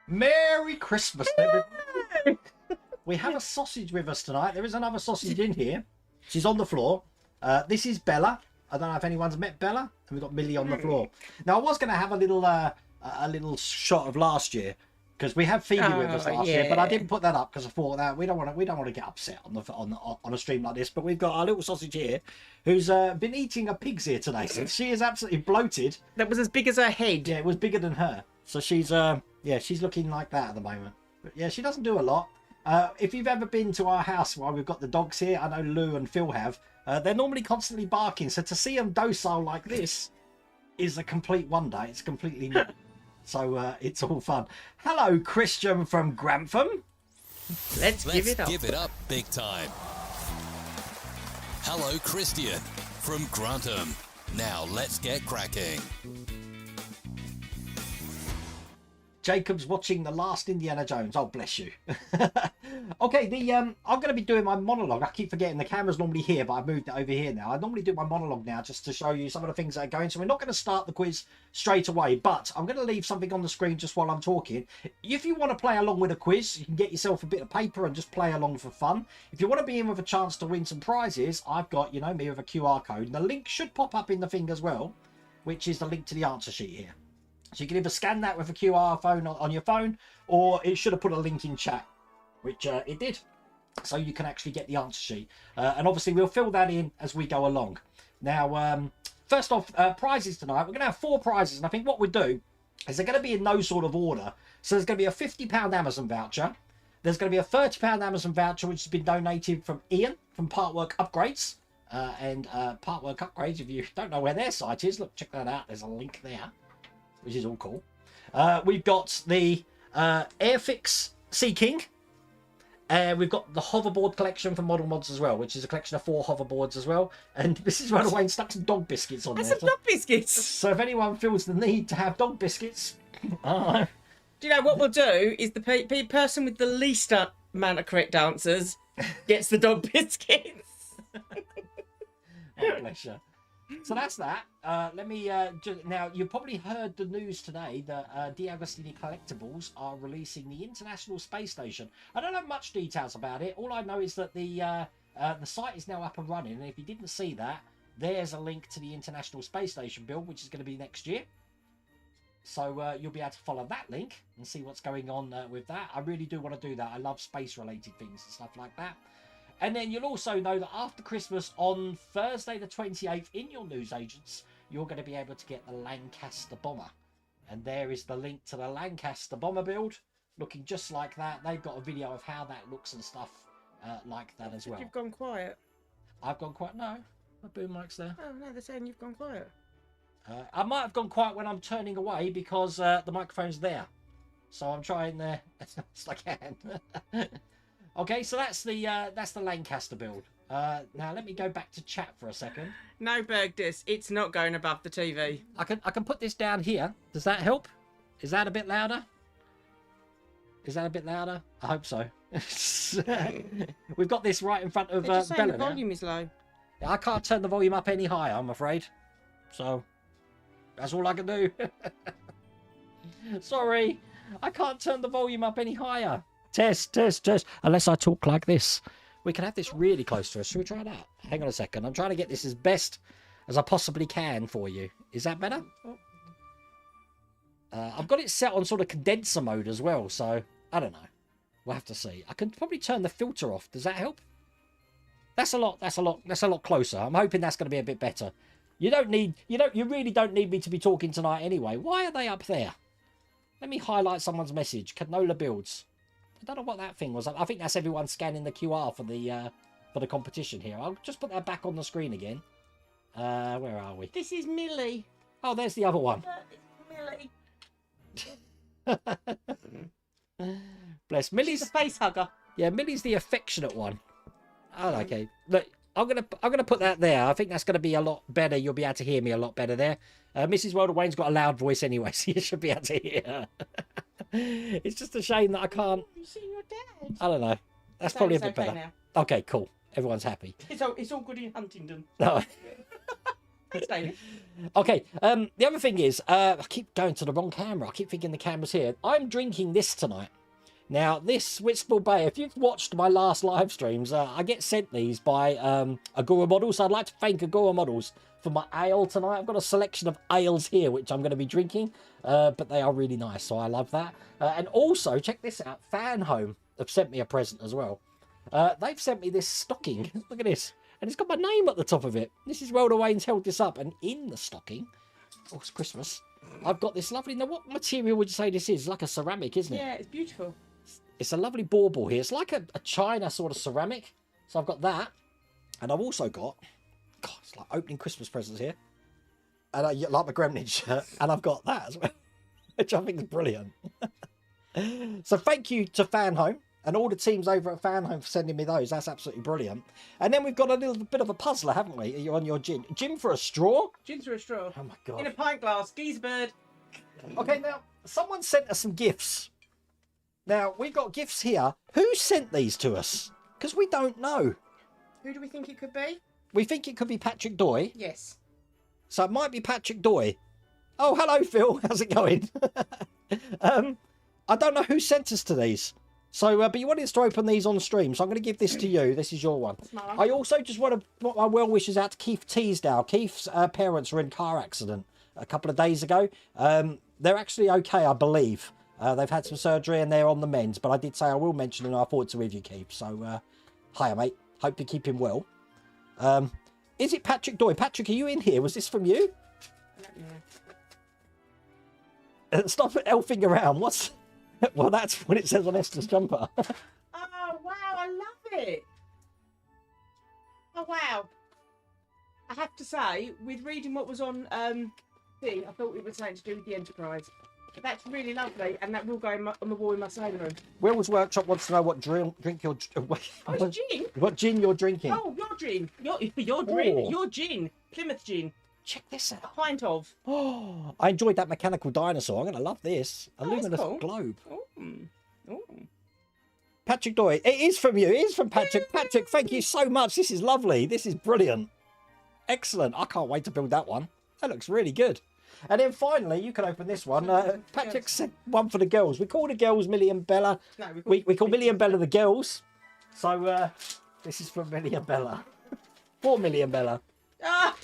Merry Christmas, everybody. We have a sausage with us tonight. There is another sausage in here. She's on the floor. This is Bella. I don't know if anyone's met Bella. And we've got Millie on the floor. Now, I was going to have a little shot of last year because we had Phoebe with us last year, but I didn't put that up because I thought that we don't want to get upset on a stream like this. But we've got our little sausage here, who's been eating a pig's ear today. So she is absolutely bloated. That was as big as her head. Yeah, it was bigger than her. So she's she's looking like that at the moment. But yeah, she doesn't do a lot. If you've ever been to our house while we've got the dogs here, I know Lou and Phil have. They're normally constantly barking. So to see them docile like this is a complete wonder. It's completely new. So it's all fun. Hello, Christian from Grantham. Let's give it up big time. Hello, Christian from Grantham. Now let's get cracking. Jacob's watching the last Indiana Jones. Oh, bless you. Okay, I'm going to be doing my monologue. I keep forgetting the camera's normally here, but I've moved it over here now. I normally do my monologue now just to show you some of the things that are going. So we're not going to start the quiz straight away, but I'm going to leave something on the screen just while I'm talking. If you want to play along with a quiz, you can get yourself a bit of paper and just play along for fun. If you want to be in with a chance to win some prizes, I've got, you know, me with a QR code. And the link should pop up in the thing as well, which is the link to the answer sheet here. So you can either scan that with a QR phone on your phone, or it should have put a link in chat, which it did. So you can actually get the answer sheet. And obviously we'll fill that in as we go along. Now, first off, prizes tonight. We're going to have 4 prizes. And I think what we do is they're going to be in no sort of order. So there's going to be a £50 Amazon voucher. There's going to be a £30 Amazon voucher, which has been donated from Ian from Partwork Upgrades. Partwork Upgrades, if you don't know where their site is, look, check that out. There's a link there, which is all cool. We've got the Airfix Sea King. We've got the hoverboard collection from Model Mods as well, which is a collection of 4 hoverboards as well. And this is right away and stuck some dog biscuits on there. Some dog biscuits. So if anyone feels the need to have dog biscuits, do you know what we'll do? Is the person with the least amount of correct answers gets the dog biscuits. Oh, bless you. So that's that. Let me just now. You've probably heard the news today that D'Agostini Collectibles are releasing the International Space Station. I don't have much details about it. All I know is that the site is now up and running. And if you didn't see that, there's a link to the International Space Station build, which is going to be next year. So you'll be able to follow that link and see what's going on with that. I really do want to do that. I love space-related things and stuff like that. And then you'll also know that after Christmas, on Thursday the 28th, in your newsagents, you're going to be able to get the Lancaster bomber. And there is the link to the Lancaster bomber build, looking just like that. They've got a video of how that looks and stuff like that as well. You've gone quiet. I've gone quiet? No, my boom mic's there. Oh, no, they're saying you've gone quiet. I might have gone quiet when I'm turning away because the microphone's there. So I'm trying as best I can. Okay, so that's the Lancaster build. Now let me go back to chat for a second. No, Bergdis, it's not going above the TV. I can put this down here. Does that help? Is that a bit louder? Is that a bit louder? I hope so. We've got this right in front of They're just saying Bella the now. volume is low. I can't turn the volume up any higher, I'm afraid. So that's all I can do. Sorry, I can't turn the volume up any higher. Test. Unless I talk like this. We can have this really close to us. Should we try that? Hang on a second. I'm trying to get this as best as I possibly can for you. Is that better? I've got it set on sort of condenser mode as well, so I don't know. We'll have to see. I can probably turn the filter off. Does that help? That's a lot closer. I'm hoping that's going to be a bit better. You really don't need me to be talking tonight anyway. Why are they up there? Let me highlight someone's message. Canola builds. I don't know what that thing was. I think that's everyone scanning the QR for the competition here. I'll just put that back on the screen again. Where are we? This is Millie. Oh, there's the other one. Millie. Bless. Millie's the face hugger. Yeah, Millie's the affectionate one. Oh, okay. Look, I'm gonna put that there. I think that's gonna be a lot better. You'll be able to hear me a lot better there. Mrs. Wilder Wayne's got a loud voice anyway, so you should be able to hear her. It's just a shame that I can't. You seen your dad? I don't know. That's probably a bit okay better. Now. Okay, cool. Everyone's happy. It's all good in Huntingdon. No. Thanks, David. Okay, the other thing is, I keep going to the wrong camera. I keep thinking the camera's here. I'm drinking this tonight. Now, this Whitstable Bay, if you've watched my last live streams, I get sent these by Agora Models. So I'd like to thank Agora Models for my ale tonight. I've got a selection of ales here, which I'm going to be drinking, but they are really nice, so I love that. And also, check this out, Fan Home have sent me a present as well. They've sent me this stocking. Look at this. And it's got my name at the top of it. This is World of Wayne's held this up, and in the stocking, oh, it's Christmas, I've got this lovely, now what material would you say this is? Like a ceramic, isn't it? Yeah, it's beautiful. It's a lovely bauble here. It's like a china sort of ceramic. So I've got that. And I've also got, God, it's like opening Christmas presents here. And I like my Gremlin shirt. And I've got that as well, which I think is brilliant. So thank you to Fan Home and all the teams over at Fan Home for sending me those. That's absolutely brilliant. And then we've got a little bit of a puzzler, haven't we? You're on your gin. Gin for a straw? Gin through a straw. Oh my God. In a pint glass. Geezer bird. Okay, now, someone sent us some gifts. Now, we've got gifts here. Who sent these to us? Because we don't know. Who do we think it could be? We think it could be Patrick Doy. Yes. So it might be Patrick Doy. Oh, hello, Phil. How's it going? I don't know who sent us to these. So, but you wanted us to open these on stream. So I'm going to give this to you. This is your one. I also just want to put my well wishes out to Keith Teasdale. Keith's parents were in a car accident a couple of days ago. They're actually okay, I believe. They've had some surgery and they're on the mend, but I did say I will mention and I thought to with you, Keith. So, hiya, mate. Hope you keep him well. Is it Patrick Doy? Patrick, are you in here? Was this from you? Stop elfing around. What's... Well, that's what it says on Esther's jumper. Oh, wow. I love it. Oh, wow. I have to say, with reading what was on thing, I thought it was something to do with the Enterprise. But that's really lovely, and that will go on the wall in my sailor room. Will's Workshop wants to know what drink you're... Oh, gin? What gin you're drinking. Oh, your gin. Your gin. Plymouth gin. Check this out. A pint of. Oh, I enjoyed that mechanical dinosaur. I'm going to love this. A Oh, that's luminous cool. globe. Oh. Patrick Doy. It is from you. It is from Patrick. Patrick, thank you so much. This is lovely. This is brilliant. Excellent. I can't wait to build that one. That looks really good. And then finally, you can open this one. Patrick said one for the girls. We call the girls Millie and Bella. No, we call Millie and Bella the girls. So this is from Millie and Bella. For Millie and Bella. Ah!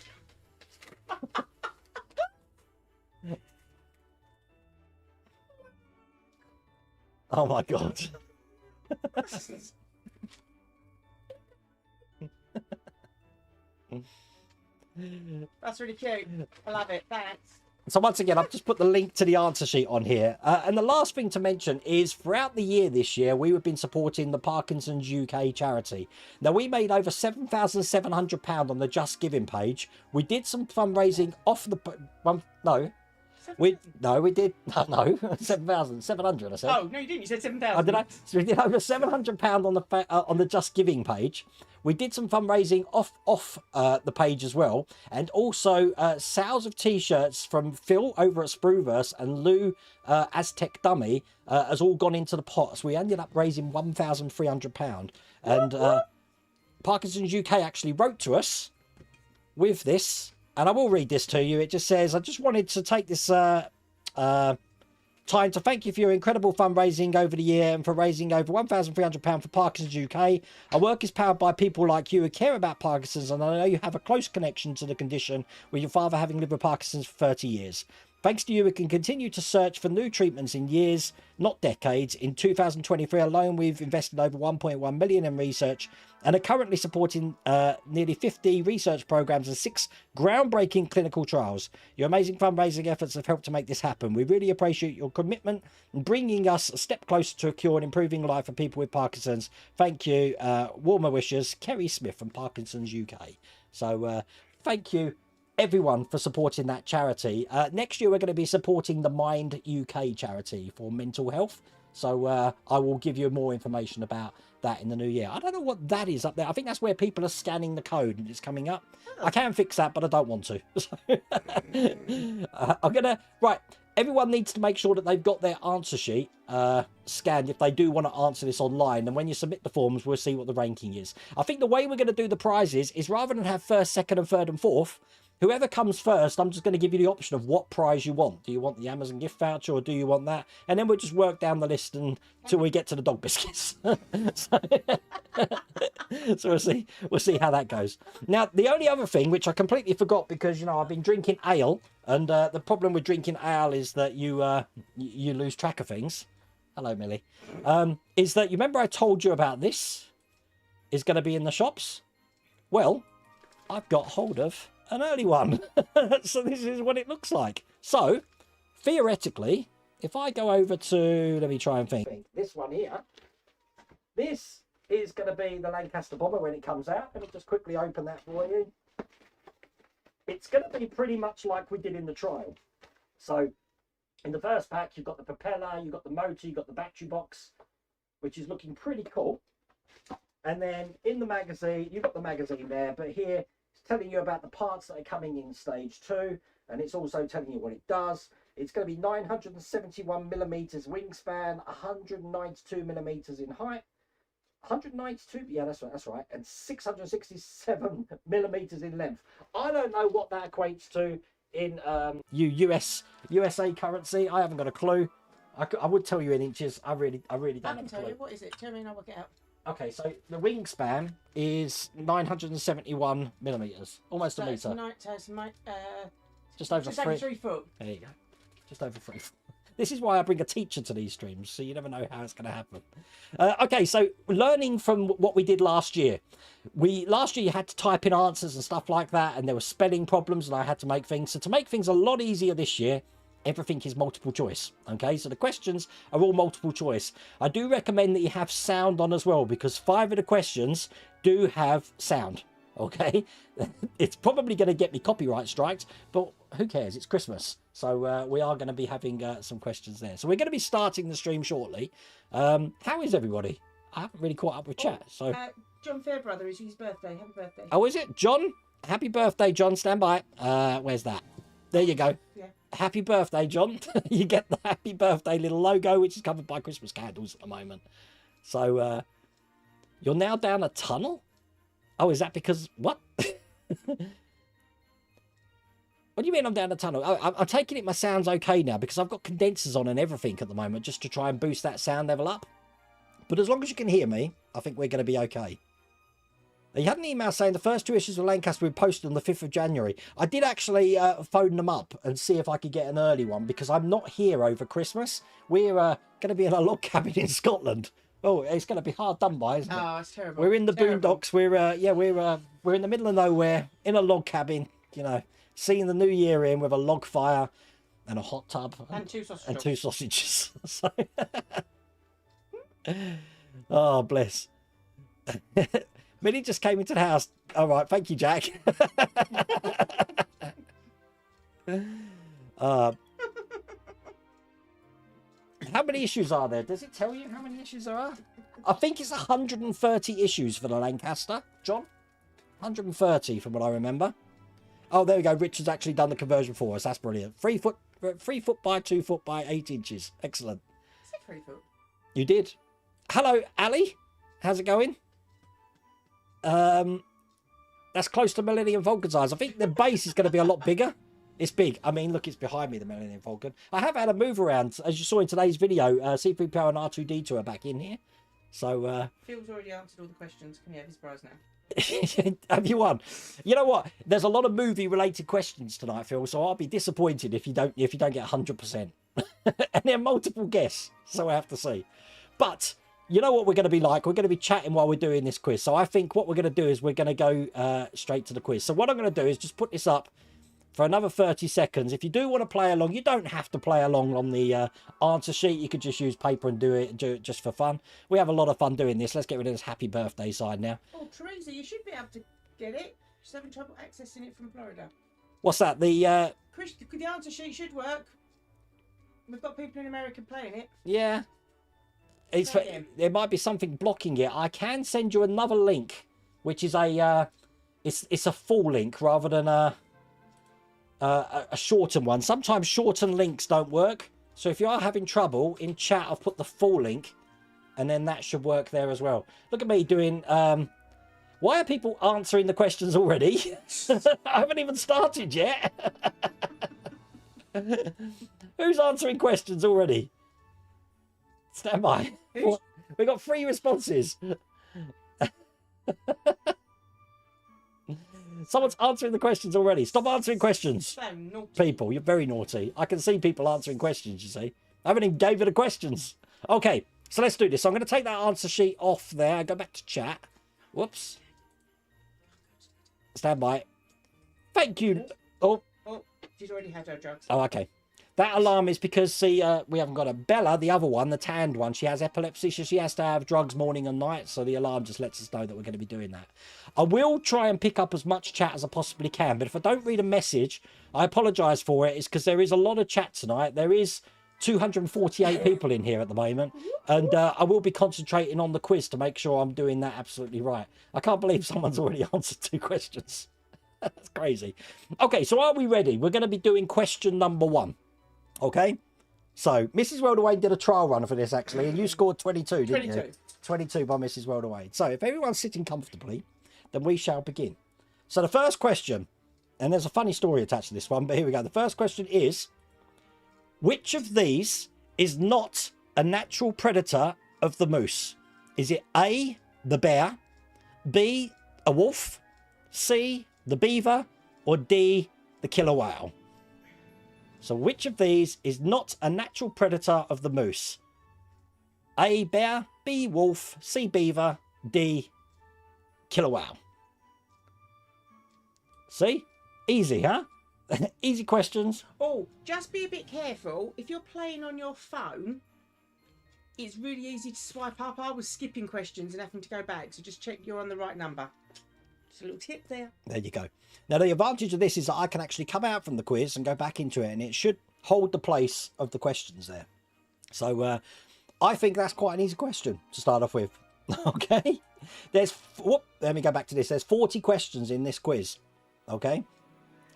Oh my God. That's really cute. I love it. Thanks. So once again, I've just put the link to the answer sheet on here. And the last thing to mention is throughout the year this year, we have been supporting the Parkinson's UK charity. Now, we made over £7,700 on the Just Giving page. We did some fundraising off the... we did. No, 7,700, I said. Oh, no, you didn't. You said 7,000. Oh, did I? So we did over £700 on the Just Giving page. We did some fundraising off the page as well, and also sales of t-shirts from Phil over at Spruverse and Lou Aztec Dummy has all gone into the pot. So we ended up raising £1,300, and Parkinson's UK actually wrote to us with this. And I will read this to you. It just says, I just wanted to take this time to thank you for your incredible fundraising over the year and for raising over £1,300 for Parkinson's UK. Our work is powered by people like you who care about Parkinson's, and I know you have a close connection to the condition, with your father having lived with Parkinson's for 30 years. Thanks to you, we can continue to search for new treatments in years, not decades. In 2023 alone, we've invested over 1.1 million in research and are currently supporting nearly 50 research programs and 6 groundbreaking clinical trials. Your amazing fundraising efforts have helped to make this happen. We really appreciate your commitment in bringing us a step closer to a cure and improving life for people with Parkinson's. Thank you. Warmer wishes, Kerry Smith from Parkinson's UK. So thank you, everyone, for supporting that charity. Next year we're going to be supporting the Mind UK charity for mental health, so I will give you more information about that in the new year. I don't know what that is up there. I think that's where people are scanning the code and it's coming up. I can fix that, but I don't want to. I'm gonna... Right, everyone needs to make sure that they've got their answer sheet scanned if they do want to answer this online, and when you submit the forms we'll see what the ranking is. I think the way we're going to do the prizes is rather than have first, second and third and fourth, Whoever comes first, I'm just going to give you the option of what prize you want. Do you want the Amazon gift voucher or do you want that? And then we'll just work down the list until we get to the dog biscuits. So we'll see how that goes. Now, the only other thing, which I completely forgot because, you know, I've been drinking ale, and the problem with drinking ale is that you lose track of things. Hello, Millie. Is that, you remember I told you about this? Is going to be in the shops? Well, I've got hold of an early one. So this is what it looks like. So, theoretically, if I go over to, let me try and think. This one here, this is going to be the Lancaster bomber when it comes out. Let me just quickly open that for you. It's going to be pretty much like we did in the trial. So, in the first pack, you've got the propeller, you've got the motor, you've got the battery box, which is looking pretty cool. And then in the magazine, you've got the magazine there, but here it's telling you about the parts that are coming in stage 2, and it's also telling you what it does. It's going to be 971 millimeters wingspan, 192 millimeters in height, 192, yeah, that's right, and 667 millimeters in length. I don't know what that equates to in USA currency. I haven't got a clue. I would tell you in inches. I really don't I have can a tell clue. you. What is it? Tell me and I'll work it out. Okay, so the wingspan is 971 millimeters, almost a meter. Just over 3 foot. There you go. Just over 3 foot. This is why I bring a teacher to these streams, so you never know how it's going to happen. Okay, so learning from what we did last year. Last year you had to type in answers and stuff like that, and there were spelling problems, and I had to make things. So to make things a lot easier this year, everything is multiple choice. Okay, so the questions are all multiple choice. I do recommend that you have sound on as well, because 5 of the questions do have sound. Okay, it's probably going to get me copyright striked, but who cares? It's Christmas, so we are going to be having some questions there. So we're going to be starting the stream shortly. How is everybody? I haven't really caught up with chat. So John Fairbrother is his birthday. Happy birthday. Oh, is it John? Happy birthday, John. Stand by. Where's that? There you go. Yeah. Happy birthday, John. You get the happy birthday little logo, which is covered by Christmas candles at the moment. So you're now down a tunnel. Oh, is that because what? What do you mean I'm down a tunnel? I'm taking it my sound's okay now because I've got condensers on and everything at the moment just to try and boost that sound level up. But as long as you can hear me, I think we're going to be okay. You had an email saying the first 2 issues of Lancaster were posted on the 5th of January. I did actually phone them up and see if I could get an early one because I'm not here over Christmas. We're going to be in a log cabin in Scotland. Oh, it's going to be hard done by, isn't it? Oh, it's terrible. We're in the boondocks. We're in the middle of nowhere in a log cabin. You know, seeing the new year in with a log fire and a hot tub and 2 sausages. And 2 sausages. So... Oh, bless. Millie just came into the house. All right, thank you, Jack. How many issues are there? Does it tell you how many issues there are? I think it's 130 issues for the Lancaster, John. 130 from what I remember. Oh, there we go. Richard's actually done the conversion for us. That's brilliant. 3 foot by 2 foot by 8 inches. Excellent. Is it 3 foot? You did. Hello, Ali. How's it going? That's close to Millennium Falcon size. I think the base is going to be a lot bigger. It's big. I mean, look, it's behind me, the Millennium Falcon. I have had a move around, as you saw in today's video. C3PO and R2D2 are back in here. So, Phil's already answered all the questions. Can we have his prize now? Have you won? You know what? There's a lot of movie-related questions tonight, Phil. So I'll be disappointed if you don't get 100%. And they're multiple guess. So I have to see. But you know what we're going to be like? We're going to be chatting while we're doing this quiz. So I think what we're going to do is we're going to go straight to the quiz. So what I'm going to do is just put this up for another 30 seconds. If you do want to play along, you don't have to play along on the answer sheet. You could just use paper and do it just for fun. We have a lot of fun doing this. Let's get rid of this happy birthday side now. Oh, Teresa, you should be able to get it. She's having trouble accessing it from Florida. What's that? The Chris, the answer sheet should work. We've got people in America playing it. Yeah. There might be something blocking it. I can send you another link, which is a it's a full link rather than a shortened one. Sometimes shortened links don't work. So if you are having trouble, in chat I've put the full link, and then that should work there as well. Look at me doing Why are people answering the questions already? I haven't even started yet. Who's answering questions already? Stand by. We got 3 responses. Someone's answering the questions already. Stop answering questions. So naughty. People, you're very naughty. I can see people answering questions, you see. I haven't even gave you the questions. Okay, so let's do this. So I'm going to take that answer sheet off there. Go back to chat. Whoops. Stand by. Thank you. Oh, She's already had her drugs. oh, okay. That alarm is because, see, we haven't got a Bella, the other one, the tanned one. She has epilepsy, so she has to have drugs morning and night. So the alarm just lets us know that we're going to be doing that. I will try and pick up as much chat as I possibly can. But if I don't read a message, I apologise for it. It's because there is a lot of chat tonight. There is 248 people in here at the moment. And I will be concentrating on the quiz to make sure I'm doing that absolutely right. I can't believe someone's already answered 2 questions. That's crazy. Okay, so are we ready? We're going to be doing question number 1. Okay, so Mrs. Welterwade did a trial run for this actually, and you scored 22, didn't you? 22 by Mrs. Welterwade. So if everyone's sitting comfortably, then we shall begin. So the first question, and there's a funny story attached to this one, but here we go. The first question is, which of these is not a natural predator of the moose? Is it A, the bear, B, a wolf, C, the beaver, or D, the killer whale? So which of these is not a natural predator of the moose? A, bear, B, wolf, C, beaver, D, killer whale. See? Easy, huh? Easy questions. Oh, just be a bit careful. If you're playing on your phone, it's really easy to swipe up. I was skipping questions and having to go back, so just check you're on the right number. Just a little tip there. There you go. Now, the advantage of this is that I can actually come out from the quiz and go back into it, and it should hold the place of the questions there. So I think that's quite an easy question to start off with. Okay. Let me go back to this. There's 40 questions in this quiz. Okay.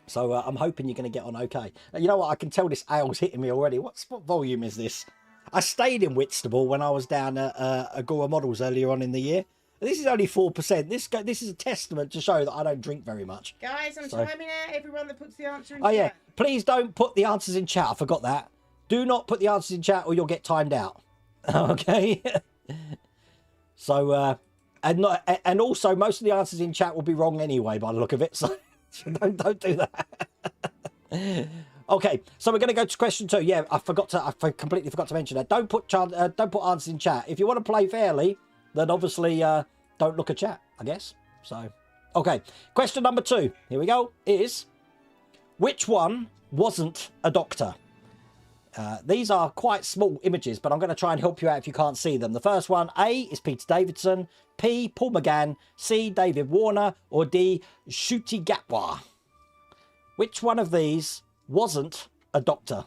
So I'm hoping you're going to get on okay. And you know what? I can tell this ale's hitting me already. What volume is this? I stayed in Whitstable when I was down at Agora Models earlier on in the year. This is only 4%. This is a testament to show that I don't drink very much. Guys, I'm timing out everyone that puts the answer in chat. yeah. Please don't put the answers in chat. I forgot that. Do not put the answers in chat or you'll get timed out. Okay? So, and also most of the answers in chat will be wrong anyway by the look of it. So don't do that. Okay, so we're going to go to question 2. Yeah, I completely forgot to mention that. Don't put answers in chat. If you want to play fairly, then obviously don't look at chat, I guess. So, okay. Question number 2, here we go, is which one wasn't a doctor? These are quite small images, but I'm going to try and help you out if you can't see them. The first one, A, is Peter Davidson, P, Paul McGann, C, David Warner, or D, Shuti Gatwa. Which one of these wasn't a doctor?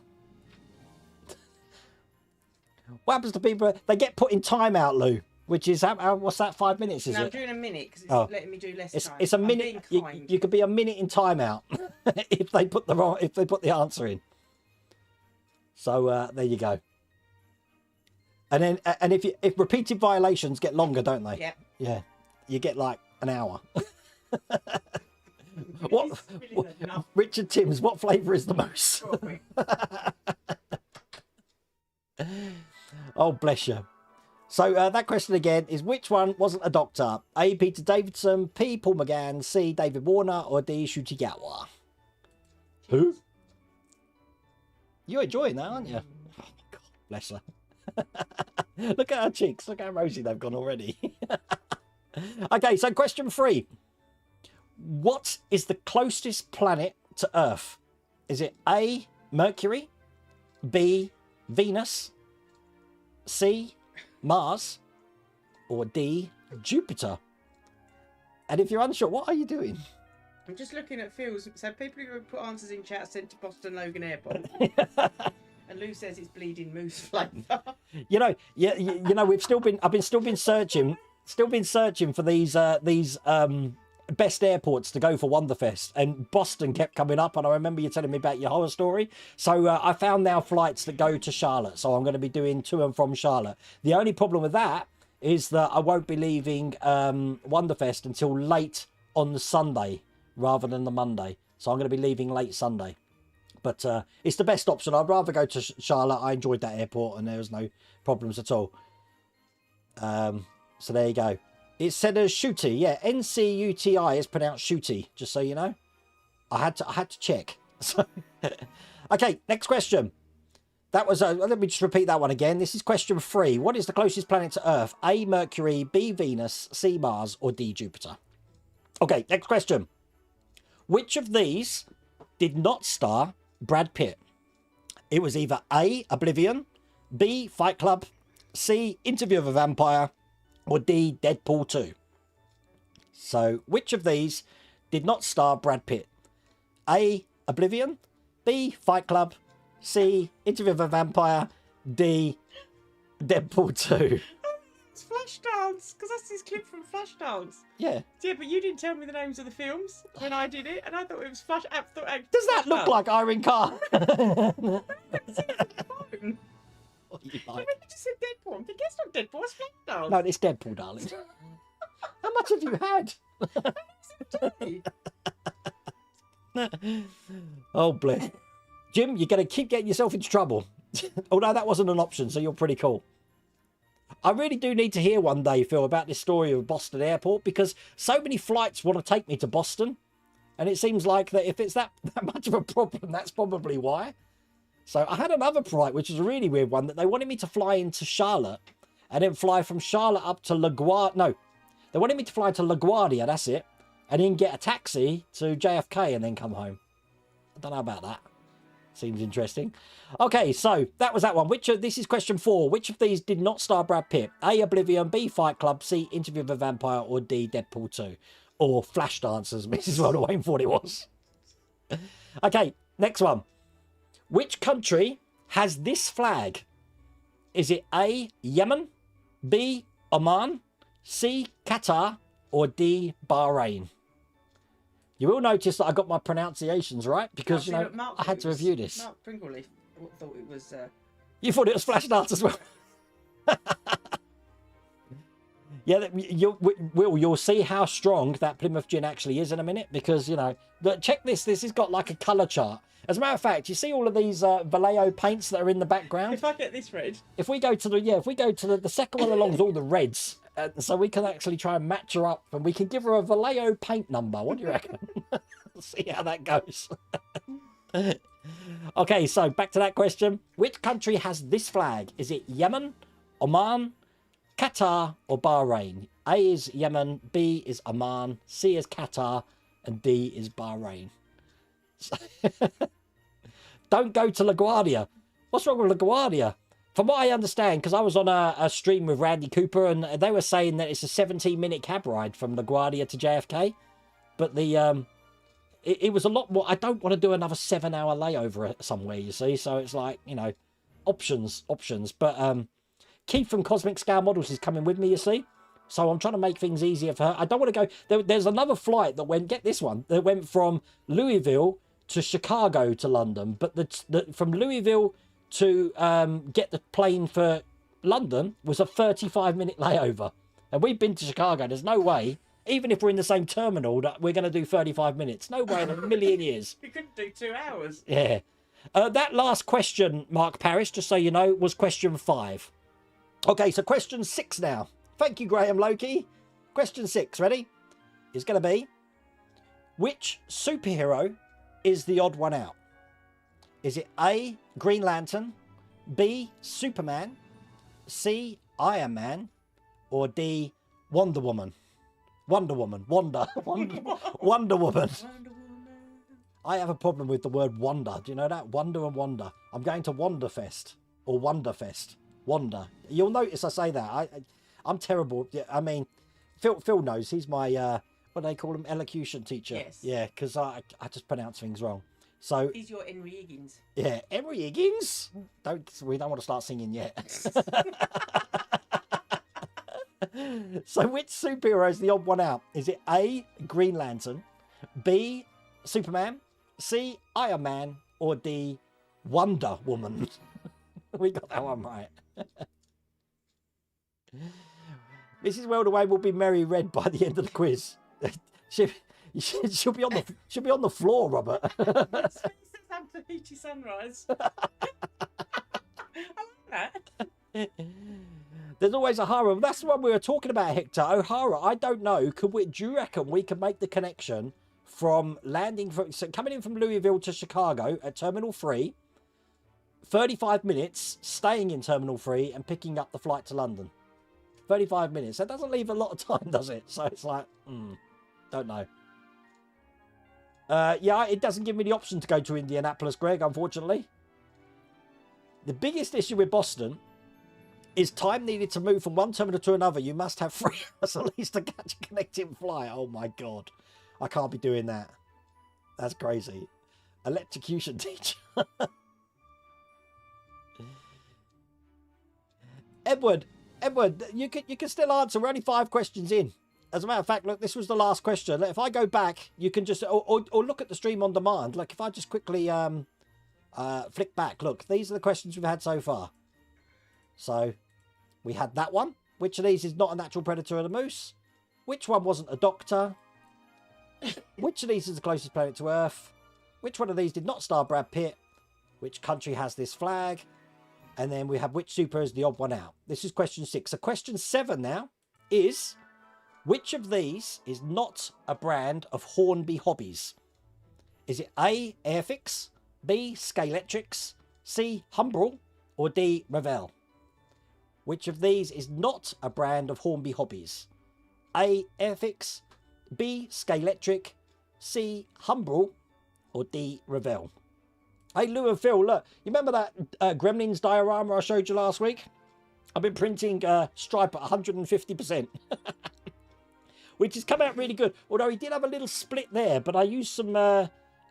What happens to people? They get put in timeout, Lou. Which is, what's that, 5 minutes, is it? No, I'm doing a minute because it's letting me do less time. It's a minute. You could be a minute in timeout if they put the answer in. So there you go. And then if repeated violations get longer, don't they? Yeah. Yeah. You get like an hour. Richard Timms, what flavour is the most? Oh, bless you. So that question again is, which one wasn't a doctor? A, Peter Davidson, P, Paul McGann, C, David Warner, or D, Shuti Gatwa? Who? You're enjoying that, aren't you? Oh, my God, bless her. Look at her cheeks. Look how rosy they've gone already. Okay, so question 3. What is the closest planet to Earth? Is it A, Mercury, B, Venus, C, Mars, or D, Jupiter? And if you're unsure, what are you doing? I'm just looking at Phil's. So people who put answers in chat sent to Boston Logan Airport. And Lou says it's bleeding moose flavour. You know, I've still been searching for these best airports to go for Wonderfest, and Boston kept coming up, and I remember you telling me about your horror story. So I found now flights that go to Charlotte, so I'm going to be doing to and from Charlotte. The only problem with that is that I won't be leaving Wonderfest until late on the Sunday rather than the Monday. So I'm going to be leaving late Sunday. But it's the best option. I'd rather go to Charlotte. I enjoyed that airport and there was no problems at all. So there you go. It said as Shooty. Yeah, Ncuti is pronounced Shooty, just so you know. I had to check. So, okay, next question. That was let me just repeat that one again. This is question 3. What is the closest planet to Earth? A, Mercury, B, Venus, C, Mars, or D, Jupiter? Okay, next question. Which of these did not star Brad Pitt? It was either A, Oblivion, B, Fight Club, C, Interview with a Vampire, or D, Deadpool 2. So, which of these did not star Brad Pitt? A, Oblivion, B, Fight Club, C, Interview with a Vampire, D, Deadpool 2. It's Flashdance, because that's this clip from Flashdance. Yeah. Yeah, but you didn't tell me the names of the films when I did it, and I thought it was Flash. Does that look like Irene Carr? Phone. What you I like? mean, you just said Deadpool. I'm thinking it's not Deadpool, it's Flashdance. No, it's Deadpool, darling. How much have you had? Oh, bless. Jim, you're going to keep getting yourself into trouble. Although that wasn't an option, so you're pretty cool. I really do need to hear one day, Phil, about this story of Boston Airport, because so many flights want to take me to Boston. And it seems like that if it's that much of a problem, that's probably why. So I had another flight, which is a really weird one, that they wanted me to fly into Charlotte and then fly from Charlotte up to LaGuardia. No, they wanted me to fly to LaGuardia, that's it. And then get a taxi to JFK and then come home. I don't know about that. Seems interesting. Okay, so that was that one. This is question 4. Which of these did not star Brad Pitt? A, Oblivion, B, Fight Club, C, Interview with a Vampire, or D, Deadpool 2? Or Flashdance, as Mrs. Wayne thought it was. Okay, next one. Which country has this flag? Is it A, Yemen, B, Oman, C, Qatar, or D, Bahrain? You will notice that I got my pronunciations right because, you know, I had to review this. Mark Pringleleaf thought it was... You thought it was Flashdance as well? Yeah, you'll see how strong that Plymouth gin actually is in a minute because, you know, check this. This has got like a colour chart. As a matter of fact, you see all of these Vallejo paints that are in the background? If I get this red... If we go to the second one along with all the reds, so we can actually try and match her up and we can give her a Vallejo paint number. What do you reckon? See how that goes. Okay, so back to that question. Which country has this flag? Is it Yemen, Oman, Qatar, or Bahrain? A is Yemen, B is Oman, C is Qatar, and D is Bahrain. Don't go to LaGuardia. What's wrong with LaGuardia? From what I understand, because I was on a stream with Randy Cooper, and they were saying that it's a 17-minute cab ride from LaGuardia to JFK. But it was a lot more. I don't want to do another 7-hour layover somewhere, you see. So it's like, you know, options. But Keith from Cosmic Scale Models is coming with me, you see. So I'm trying to make things easier for her. I don't want to go. There's another flight that went, get this one, that went from Louisville to Chicago to London. But from Louisville to get the plane for London was a 35-minute layover. And we've been to Chicago. There's no way, even if we're in the same terminal, that we're going to do 35 minutes. No way in a million years. We couldn't do 2 hours. Yeah. That last question, Mark Parrish, just so you know, was question 5. Okay, so question 6 now. Thank you, Graham Loki. Question 6, ready? Is going to be, which superhero is the odd one out? Is it A, Green Lantern, B, Superman, C, Iron Man, or D, Wonder Woman? Wonder Woman. I have a problem with the word wonder. Do you know that? Wonder and wonder. I'm going to Wanderfest or Wonderfest. Wonder. You'll notice I say that. I'm terrible. Yeah, I mean, Phil knows. He's my, what do they call him? Elocution teacher. Yes. Yeah, because I just pronounce things wrong. So He's your Henry Higgins. yeah, Henry Higgins. We don't want to start singing yet. So which superhero is the odd one out? Is it A, Green Lantern, B, Superman, C, Iron Man, or D, Wonder Woman? We got that one right. Mrs. Weldaway will be Mary Red by the end of the quiz. She'll be on the floor, Robert. It's time to Tahiti sunrise. I like that. There's always O'Hara. That's the one we were talking about, Hector. O'Hara, I don't know. Do you reckon we can make the connection from coming in from Louisville to Chicago at Terminal 3, 35 minutes, staying in Terminal 3 and picking up the flight to London? 35 minutes. That doesn't leave a lot of time, does it? So it's like, don't know. Yeah, it doesn't give me the option to go to Indianapolis, Greg, unfortunately. The biggest issue with Boston is time needed to move from one terminal to another. You must have 3 hours at least to catch a connecting flight. Oh my God. I can't be doing that. That's crazy. Electrocution teacher. Edward, you can still answer. We're only 5 questions in. As a matter of fact, look, this was the last question. If I go back, you can just or look at the stream on demand. Like if I just quickly flick back, look, these are the questions we've had so far. So we had that one. Which of these is not a natural predator of the moose? Which one wasn't a doctor? Which of these is the closest planet to Earth? Which one of these did not star Brad Pitt? Which country has this flag? And then we have which super is the odd one out. This is question 6. So question 7 now is, which of these is not a brand of Hornby hobbies? Is it A, Airfix, B, Scalextrics, C, Humbrol, or D, Revell? Which of these is not a brand of Hornby hobbies? A, Airfix, B, Scalextric, C, Humbrol, or D, Revell? Hey, Lou and Phil, look, you remember that Gremlins diorama I showed you last week? I've been printing Stripe at 150%, which has come out really good. Although he did have a little split there, but I used some,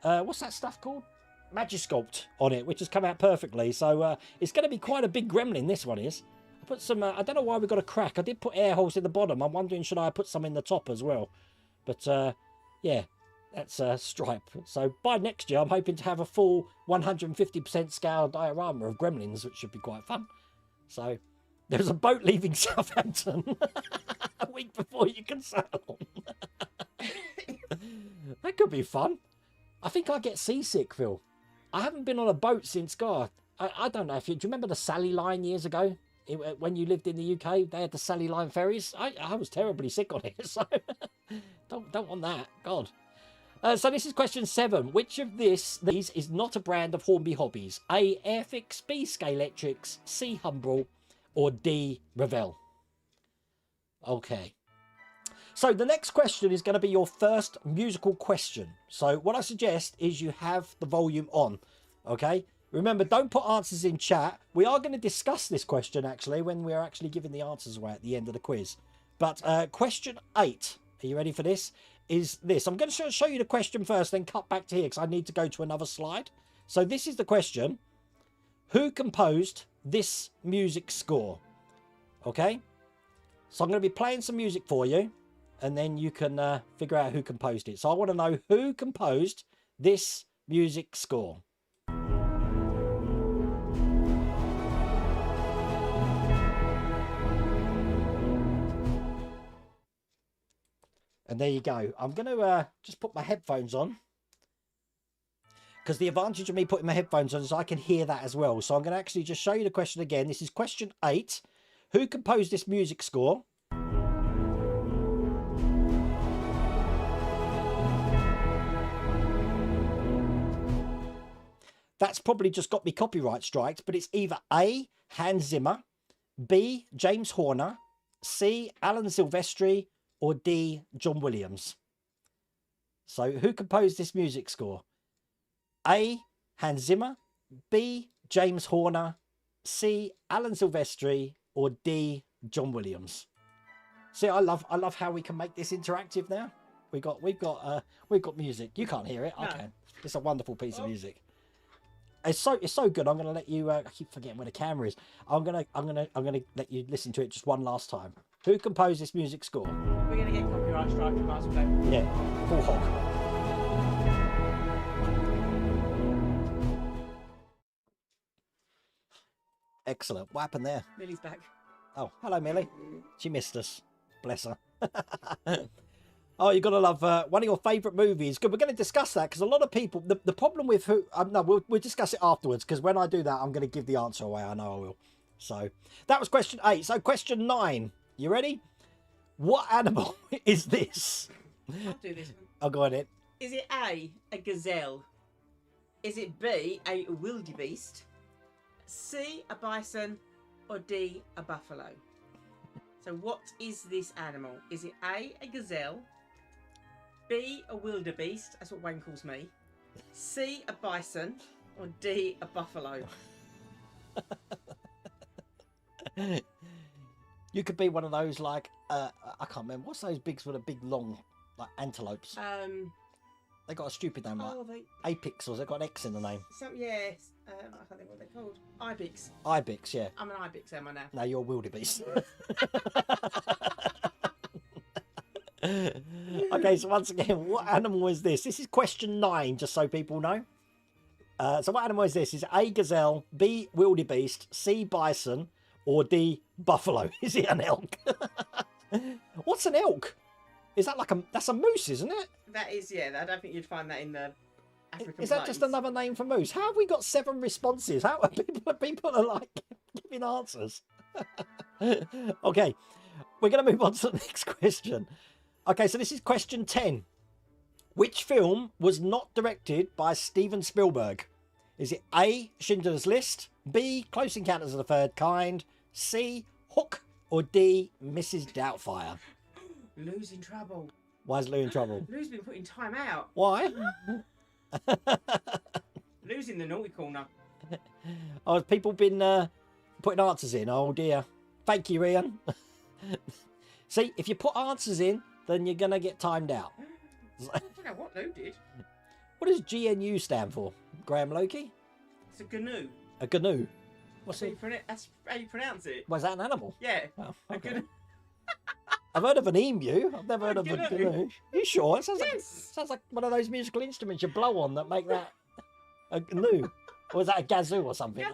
what's that stuff called? Magisculpt on it, which has come out perfectly. So it's going to be quite a big gremlin, this one is. I put some, I don't know why we got a crack. I did put air holes in the bottom. I'm wondering, should I put some in the top as well? But yeah, that's Stripe. So by next year, I'm hoping to have a full 150% scale diorama of gremlins, which should be quite fun. So there's a boat leaving Southampton a week before you can sail. That could be fun. I think I get seasick, Phil. I haven't been on a boat since, God, I don't know if you... Do you remember the Sally Line years ago? When you lived in the UK, they had the Sally Line ferries. I was terribly sick on it, so don't want that. God. So this is question 7. Which of these is not a brand of Hornby hobbies? A, Airfix, B, Scalextrics, C, Humbrol, or D, Revell? Okay. So the next question is going to be your first musical question. So what I suggest is you have the volume on, okay? Remember, don't put answers in chat. We are going to discuss this question, actually, when we're actually giving the answers away at the end of the quiz. But question 8, are you ready for this? Is this. I'm going to show you the question first, then cut back to here, because I need to go to another slide. So this is the question. Who composed this music score? Okay? So I'm going to be playing some music for you, and then you can figure out who composed it. So I want to know who composed this music score. And there you go. I'm going to just put my headphones on, because the advantage of me putting my headphones on is I can hear that as well. So I'm going to actually just show you the question again. This is question 8. Who composed this music score? That's probably just got me copyright strikes, but it's either A, Hans Zimmer, B, James Horner, C, Alan Silvestri, or D, John Williams. So who composed this music score? A, Hans Zimmer, B, James Horner, C, Alan Silvestri, or D, John Williams. See, I love how we can make this interactive now. We've got music. You can't hear it. I can. It's a wonderful piece of music. It's so good. I'm gonna let you. I keep forgetting where the camera is. I'm gonna let you listen to it just one last time. Who composed this music score? We're gonna get copyright strike. We might as well go. Yeah, full hog. Excellent. What happened there? Millie's back. Oh, hello, Millie. She missed us. Bless her. Oh, you've got to love one of your favourite movies. Good, we're going to discuss that because a lot of people... The problem with who... no, we'll discuss it afterwards because when I do that, I'm going to give the answer away. I know I will. So, that was question 8. So, question 9. You ready? What animal is this? I'll do this one. I'll go on it. Is it A, a gazelle? Is it B, a wildebeest? C, a bison? Or D, a buffalo? So what is this animal? Is it A, a gazelle? B, a wildebeest? That's what Wayne calls me. C, a bison? Or D, a buffalo? You could be one of those like I can't remember what's those big sort of big long like antelopes. They got a stupid name like Apex, or they got an X in the name. I can't think what they're called. Ibex. Ibex, yeah. I'm an ibex, am I now? No, you're a wildebeest. Okay, so once again, what animal is this? This is question 9, just so people know. So what animal is this? Is A, gazelle, B, wildebeest, C, bison, or D, buffalo? Is it an elk? What's an elk? Is that like that's a moose, isn't it? That is, yeah. I don't think you'd find that in the African Is that plains. just another name for moose? How have we got 7 responses? How are people are like giving answers? Okay, we're going to move on to the next question. Okay, so this is question 10. Which film was not directed by Steven Spielberg? Is it A, Schindler's List, B, Close Encounters of the Third Kind, C, Hook, or D, Mrs. Doubtfire? Lou's in trouble. Why is Lou in trouble? Lou's been put in time out. Why? Lou's in the naughty corner. Oh, have people been putting answers in? Oh dear. Thank you, Ian. See, if you put answers in, then you're going to get timed out. I don't know what Lou did. What does GNU stand for? Graham Loki? It's a gnu. A GNU? What's it? That's how you pronounce it. Was that an animal? Yeah. Oh, A okay. gnu. I've heard of an emu. I've never heard of a GNU. GNU. You sure? It sounds, Yes. sounds like one of those musical instruments you blow on that make that a GNU. Or is that a gazoo or something?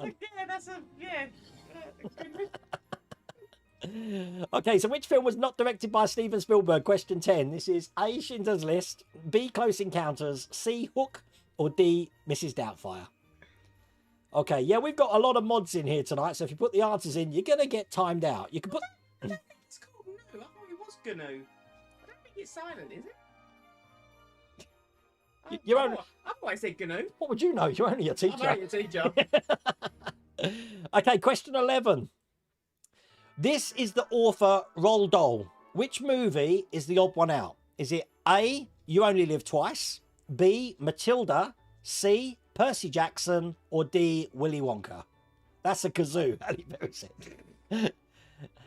Okay, so which film was not directed by Steven Spielberg? Question 10. This is A, Schindler's List, B, Close Encounters, C, Hook, or D, Mrs. Doubtfire? Okay, yeah, we've got a lot of mods in here tonight, so if you put the answers in, you're going to get timed out. You can put... I don't think it's called gnu. I thought it was gnu. I don't think it's silent, is it? You're I've always said gnu. What would you know? You're only a teacher. I'm only a teacher. Okay, question 11. This is the author Roald Dahl. Which movie is the odd one out? Is it A, You Only Live Twice, B, Matilda, C, Percy Jackson, or D, Willy Wonka? That's a kazoo, Halle Berry said.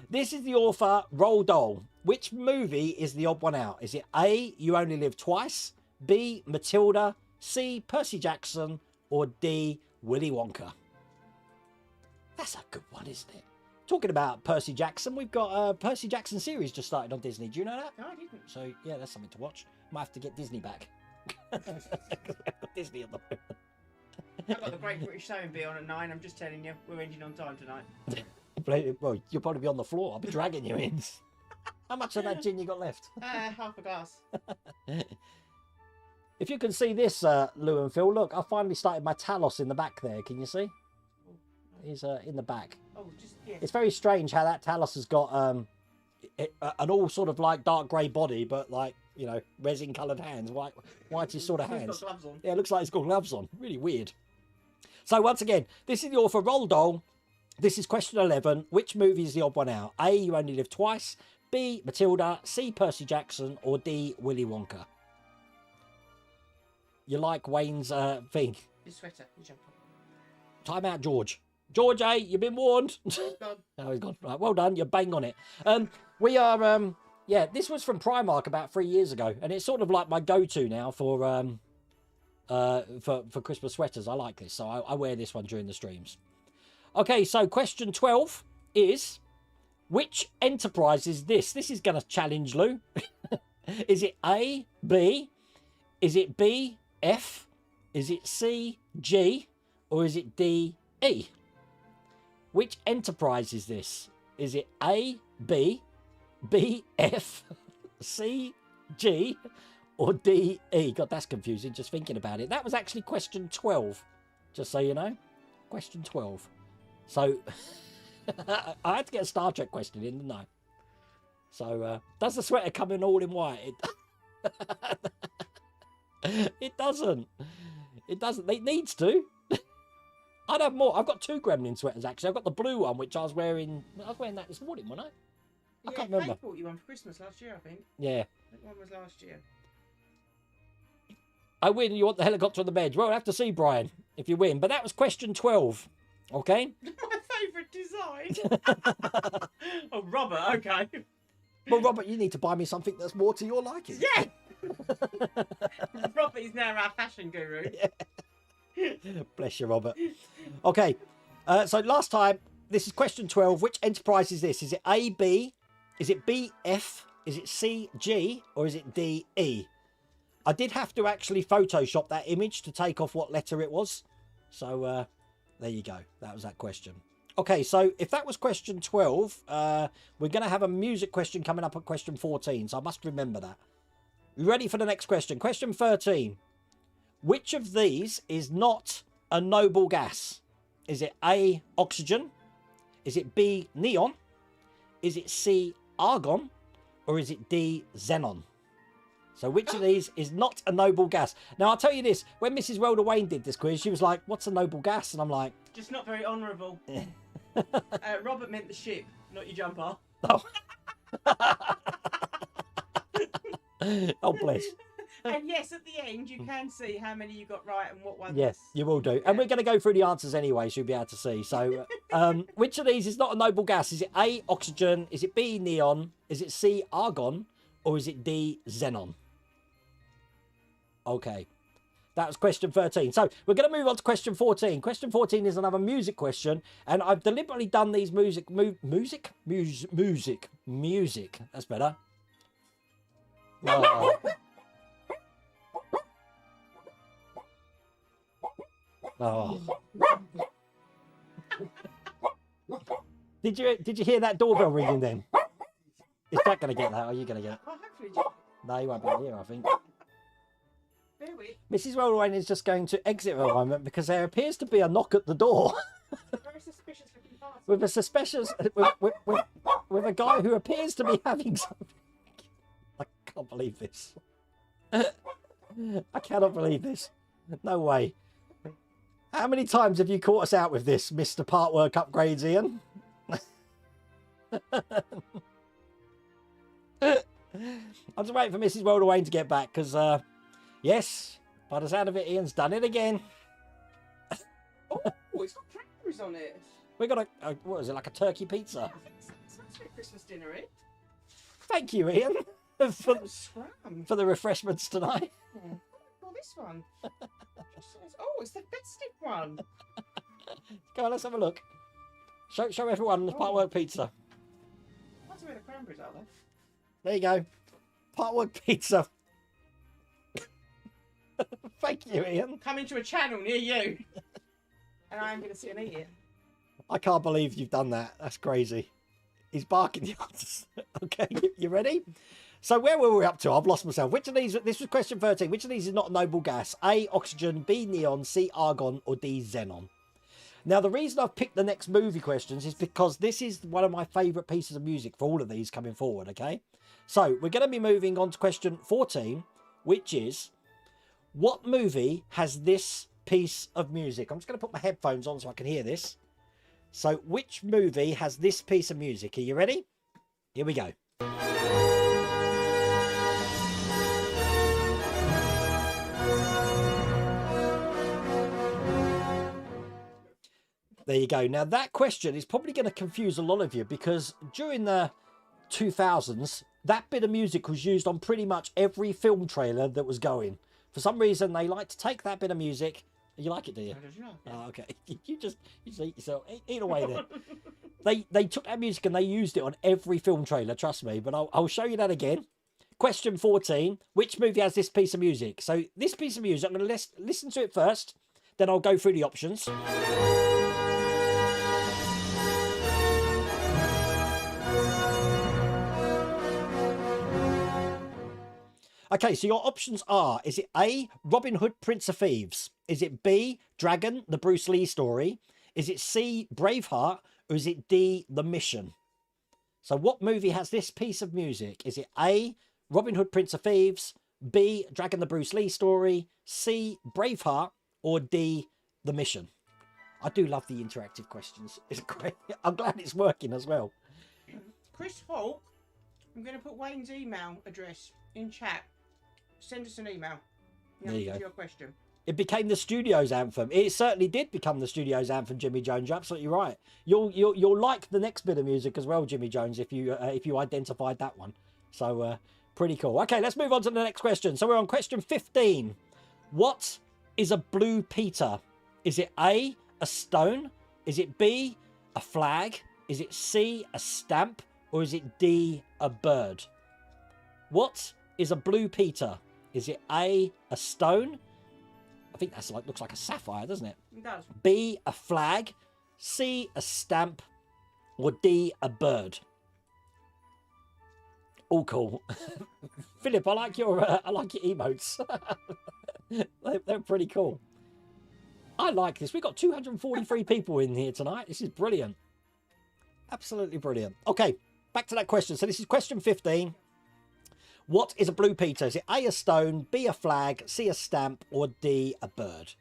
This is the author Roald Dahl. Which movie is the odd one out? Is it A, You Only Live Twice, B, Matilda, C, Percy Jackson, or D, Willy Wonka? That's a good one, isn't it? Talking about Percy Jackson, we've got a Percy Jackson series just started on Disney. Do you know that? No, I didn't. So, yeah, that's something to watch. Might have to get Disney back. Disney at the moment. I've got the Great British Sewing Bee on at 9. I'm just telling you, we're ending on time tonight. Well, you'll probably be on the floor. I'll be dragging you in. How much of that gin you got left? Half a glass. If you can see this, Lou and Phil, look, I finally started my Talos in the back there. Can you see? He's in the back. Oh, just, yeah. It's very strange how that Talos has got an all sort of like dark grey body, but like, you know, resin coloured hands, whitish sort of He's hands. got gloves on. Yeah, it looks like he's got gloves on. Really weird. So once again, this is the author Roald Dahl. This is question 11. Which movie is the odd one out? A, You Only Live Twice, B, Matilda, C, Percy Jackson, or D, Willy Wonka? You like Wayne's thing? Your sweater, your jumper. Time out, George. George, A, you've been warned. Gone. Oh, he's gone. Right, well done. You're bang on it. We are, yeah, this was from Primark about 3 years ago, and it's sort of like my go-to now for Christmas sweaters. I like this, so I wear this one during the streams. Okay, so question 12 is, which enterprise is this? This is going to challenge Lou. Is it A, B? Is it B, F? Is it C, G? Or is it D, E? Which enterprise is this? Is it A, B, B, F, C, G, or D, E? God, that's confusing just thinking about it. That was actually question 12, just so you know. Question 12. So, I had to get a Star Trek question in, didn't I? So, does the sweater come in all in white? It doesn't. It doesn't. It needs to. I'd have more. I've got 2 Gremlin sweaters, actually. I've got the blue one, which I was wearing that this morning, wasn't I? I can't remember. Kate bought you one for Christmas last year, I think. Yeah. I think one was last year. I win. You want the helicopter on the bed? Well, we'll have to see, Brian, if you win. But that was question 12. Okay? My favourite design. Oh, Robert, okay. Well, Robert, you need to buy me something that's more to your liking. Yeah! Robert is now our fashion guru. Yeah. Bless you, Robert. Okay. So last time, this is question 12. Which enterprise is this? Is it A, B? Is it B, F? Is it C, G? Or is it D, E? I did have to actually Photoshop that image to take off what letter it was. So there you go. That was that question. Okay, so if that was question 12, we're going to have a music question coming up at question 14. So I must remember that. You ready for the next question? Question 13. Which of these is not a noble gas? Is it A, oxygen? Is it B, neon? Is it C, argon? Or is it D, xenon? So which of these is not a noble gas? Now, I'll tell you this. When Mrs. Welder Wayne did this quiz, she was like, what's a noble gas? And I'm like... Just not very honourable. Robert meant the ship, not your jumper. Oh, oh bless. And yes, at the end, you can see how many you got right and what ones. Yes, you will do. And we're going to go through the answers anyway, so you'll be able to see. So which of these is not a noble gas? Is it A, oxygen? Is it B, neon? Is it C, argon? Or is it D, xenon? Okay. That was question 13. So we're going to move on to question 14. Question 14 is another music question. And I've deliberately done these music. That's better. Oh. Oh. Did you hear that doorbell ringing then? Is Jack going to get that? Or are you going to get it? Oh, hopefully, Jack. No, he won't be here, I think. Bear with. Mrs. Welderwayne is just going to exit for a moment because there appears to be a knock at the door. Very suspicious looking party. With a suspicious... with a guy who appears to be having something. I can't believe this. I cannot believe this. No way. How many times have you caught us out with this, Mr. Part Work Upgrades, Ian? I'm just waiting for Mrs. Welderwayne to get back because, yes, by the sound of it, Ian's done it again. Oh, it's got cranberries on it. We got a what is it, like a turkey pizza? I think it's actually a Christmas dinner, eh? Thank you, Ian, for the refreshments tonight. Yeah. Oh, this one. Oh, it's the festive one. Go on, let's have a look. Show everyone the Part Work pizza. That's where the cranberries are, though. There you go. Part Work pizza. Thank you, Ian. Coming to a channel near you. And I'm going to sit and eat it. I can't believe you've done that. That's crazy. He's barking the answers. Okay, you ready? So where were we up to? I've lost myself. Which of these, this was question 13. Which of these is not a noble gas? A, oxygen, B, neon, C, argon, or D, xenon? Now, the reason I've picked the next movie questions is because this is one of my favourite pieces of music for all of these coming forward, okay? So we're going to be moving on to question 14, which is, what movie has this piece of music? I'm just going to put my headphones on so I can hear this. So which movie has this piece of music? Are you ready? Here we go. There you go. Now that question is probably going to confuse a lot of you because during the 2000s, that bit of music was used on pretty much every film trailer that was going. For some reason, they like to take that bit of music. You like it, do you? Oh, okay. You see yourself. Eat away there. They took that music and they used it on every film trailer, trust me. But I'll show you that again. Question 14. Which movie has this piece of music? So this piece of music, I'm going to listen to it first. Then I'll go through the options. Okay, so your options are, is it A, Robin Hood, Prince of Thieves? Is it B, Dragon, the Bruce Lee story? Is it C, Braveheart? Or is it D, The Mission? So what movie has this piece of music? Is it A, Robin Hood, Prince of Thieves? B, Dragon, the Bruce Lee story? C, Braveheart? Or D, The Mission? I do love the interactive questions. It's great. I'm glad it's working as well. Chris Falk, I'm going to put Wayne's email address in chat. Send us an email. There you go. Your question. It became the studio's anthem. It certainly did become the studio's anthem, Jimmy Jones. You're absolutely right. You'll like the next bit of music as well, Jimmy Jones, if you identified that one. So pretty cool. Okay, let's move on to the next question. So we're on question 15. What is a Blue Peter? Is it A, a stone? Is it B, a flag? Is it C, a stamp? Or is it D, a bird? What is a Blue Peter? Is it A, a stone? I think that's looks like a sapphire, doesn't it? It does. B, a flag. C, a stamp. Or D, a bird. All cool. Philip, I like your emotes. They're pretty cool. I like this. We've got 243 people in here tonight. This is brilliant. Absolutely brilliant. Okay, back to that question. So this is question 15. What is a Blue Peter? Is it A, a stone, B, a flag, C, a stamp, or D, a bird?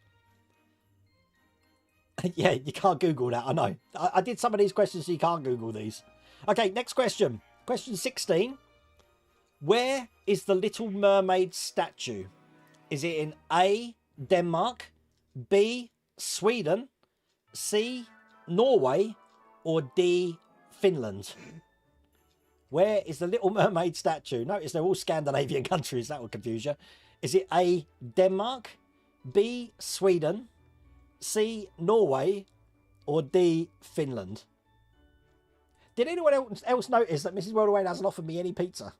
Yeah, you can't Google that, I know. I did some of these questions so you can't Google these. Okay, next question. Question 16. Where is the Little Mermaid statue? Is it in A, Denmark, B, Sweden, C, Norway, or D, Finland? Where is the Little Mermaid statue? Notice they're all Scandinavian countries. That will confuse you. Is it A, Denmark, B, Sweden, C, Norway, or D, Finland? Did anyone else notice that Mrs. Worldwide hasn't offered me any pizza?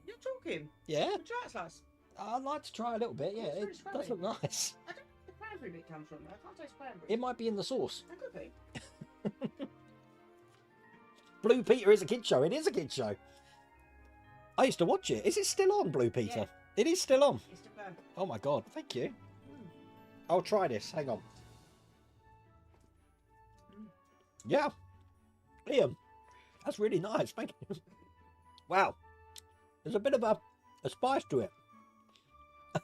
You're talking? Yeah. Would you like a slice? I'd like to try a little bit. Yeah, It's very it scrubby. does look nice. I don't know where the cranberry bit comes from. I can't taste cranberry. It might be in the sauce. It could be. Blue Peter is a kid show. It is a kid show. I used to watch it. Is it still on, Blue Peter? Yeah. It is still on. It's the plan. Oh my God. Thank you. I'll try this. Hang on. Yeah. Liam. That's really nice. Thank you. Wow. There's a bit of a spice to it.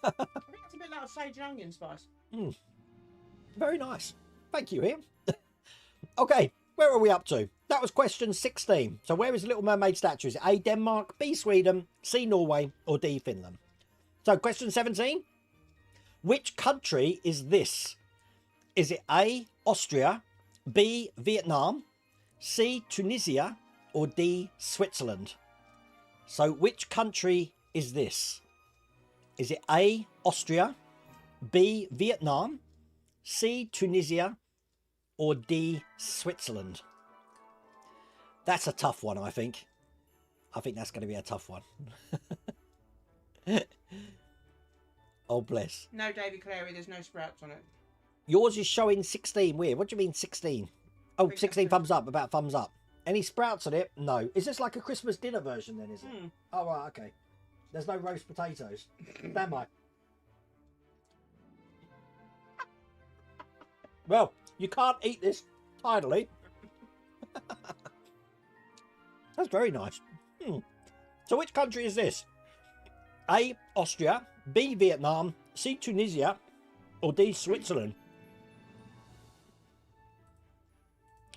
I think it's a bit like a sage and onion spice. Very nice. Thank you, Ian. Okay, where are we up to? That was question 16. So where is the Little Mermaid statue? Is it A, Denmark, B, Sweden, C, Norway, or D, Finland? So question 17. Which country is this? Is it A, Austria, B, Vietnam, C, Tunisia, or D, Switzerland? So which country is this? Is it A, Austria, B, Vietnam, C, Tunisia, or D, Switzerland? That's a tough one, I think. I think that's going to be a tough one. Oh, bless. No, David Clary, there's no sprouts on it. Yours is showing 16. Weird. What do you mean 16? Oh, 16 thumbs up. About thumbs up. Any sprouts on it? No. Is this like a Christmas dinner version then, is it? Oh, right, okay. There's no roast potatoes. Stand by. Well, you can't eat this tidily. That's very nice. So which country is this? A, Austria, B, Vietnam, C, Tunisia, or D, Switzerland?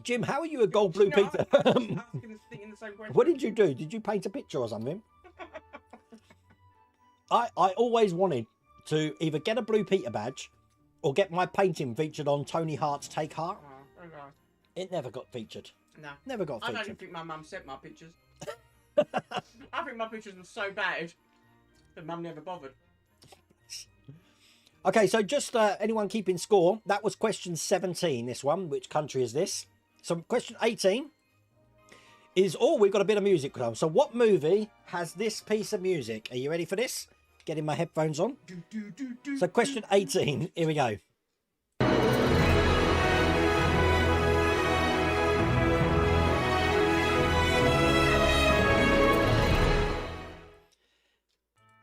Jim, how are you a gold Blue Peter? I'm asking this thing in the same question. What did you do? Did you paint a picture or something? I always wanted to either get a Blue Peter badge or get my painting featured on Tony Hart's Take Heart. Oh, very nice. It never got featured. No. Never got I featured. don't even think my mum sent my pictures. I think my pictures were so bad that mum never bothered. Okay, so just anyone keeping score, that was question 17, this one. Which country is this? So question 18 is, oh, we've got a bit of music now. So what movie has this piece of music? Are you ready for this? Getting my headphones on. So question 18, here we go.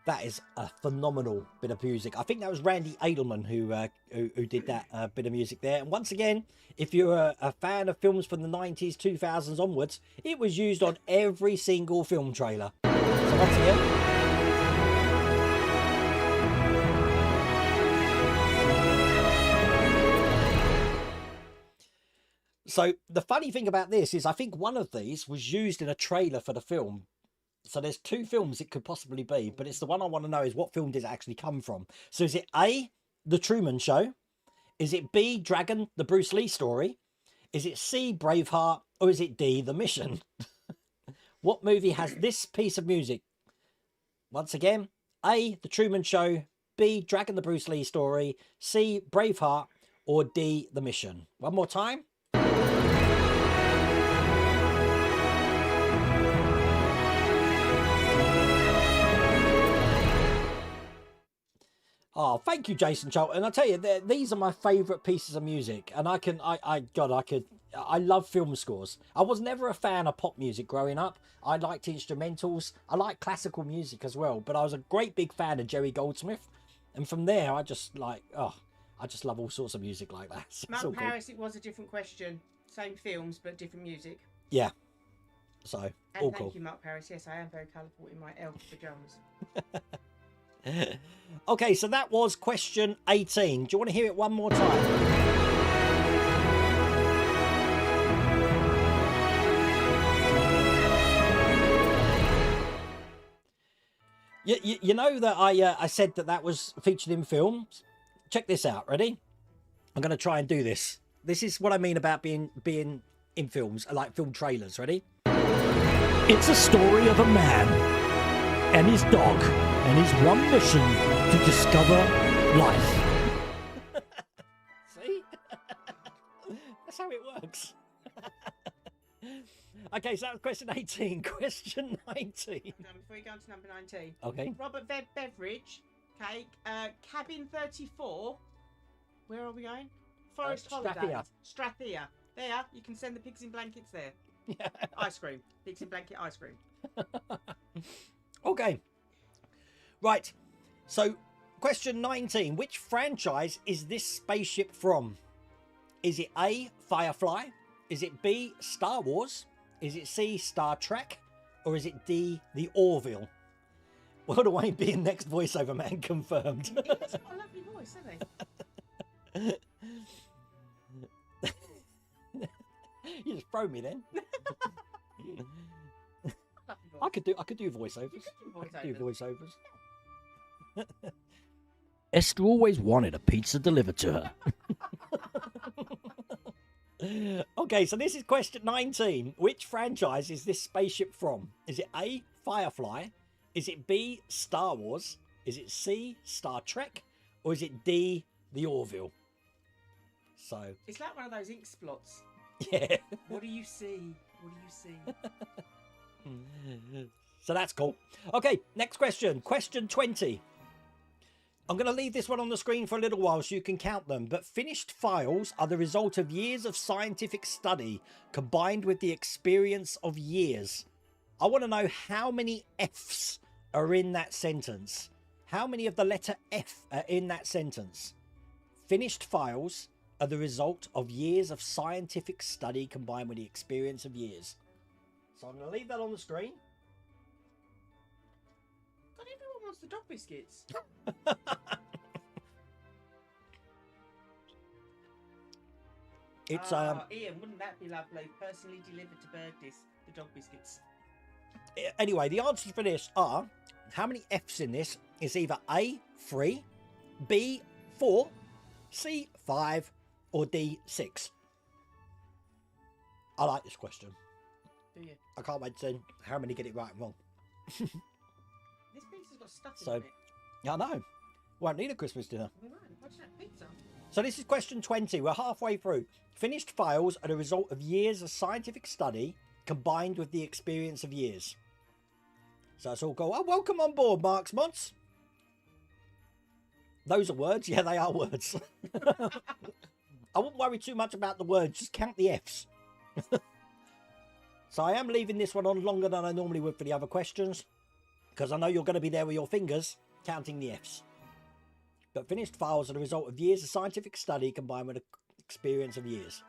That is a phenomenal bit of music. I think that was Randy Edelman who did that bit of music there. And once again, if you're a fan of films from the 90s, 2000s onwards, it was used on every single film trailer. So once again... So the funny thing about this is I think one of these was used in a trailer for the film. So there's two films it could possibly be, but it's the one I want to know is what film did it actually come from? So is it A, The Truman Show? Is it B, Dragon, the Bruce Lee story? Is it C, Braveheart? Or is it D, The Mission? What movie has this piece of music? Once again, A, The Truman Show, B, Dragon, the Bruce Lee story, C, Braveheart, or D, The Mission. One more time. Oh, thank you, Jason Charlton. I tell you, these are my favourite pieces of music, and I love film scores. I was never a fan of pop music growing up. I liked instrumentals. I like classical music as well, but I was a great big fan of Jerry Goldsmith, and from there, I just love all sorts of music like that. So Mount Paris, it was a different question. Same films, but different music. Yeah. So, and all thank cool. you, Mark Paris. Yes, I am very colourful in my elf pyjamas. Okay, so that was question 18. Do you want to hear it one more time? You know that I said that was featured in films? Check this out. Ready? I'm going to try and do this. This is what I mean about being in films, like film trailers. Ready? It's a story of a man and his dog and his one mission to discover life. See? That's how it works. Okay, so that was question 18. Question 19. Before you go on to number 19. Okay. Robert Beveridge, okay, cabin 34. Where are we going? Forest Holidays. Strathia. There, you can send the pigs in blankets there. Yeah. Ice cream. Pigs in blanket ice cream. Okay. Right. So, question 19. Which franchise is this spaceship from? Is it A, Firefly? Is it B, Star Wars? Is it C, Star Trek? Or is it D, The Orville? Well, the Wayne being next voiceover man confirmed. He's got a lovely voice, hasn't he? You just throw me then. I could do voiceovers. I could do voiceovers. Esther always wanted a pizza delivered to her. Okay, so this is question 19. Which franchise is this spaceship from? Is it A, Firefly? Is it B, Star Wars? Is it C, Star Trek? Or is it D, The Orville? So... It's like one of those ink splots. Yeah. What do you see? What do you see? So that's cool. Okay, next question. Question 20. I'm going to leave this one on the screen for a little while so you can count them. But finished files are the result of years of scientific study combined with the experience of years. I want to know how many F's are in that sentence. How many of the letter F are in that sentence? Finished files are the result of years of scientific study combined with the experience of years. So I'm going to leave that on the screen. God, everyone wants the dog biscuits. It's Ian, wouldn't that be lovely? Personally delivered to Bergdis, the dog biscuits. Anyway, the answers for this are, how many F's in this is either A, 3, B, 4, C, 5, or D, 6. I like this question. Do you? I can't wait to see how many get it right and wrong. This pizza's got stuff So, in it. yeah, I know. Won't need a Christmas dinner. We won't. What's that pizza? So this is question 20. We're halfway through. Finished files are the result of years of scientific study combined with the experience of years. So that's all cool. Oh, welcome on board, Mark's Mods. Those are words? Yeah, they are words. I wouldn't worry too much about the words. Just count the F's. So I am leaving this one on longer than I normally would for the other questions. because I know you're going to be there with your fingers counting the F's. But finished files are the result of years of scientific study combined with the experience of years.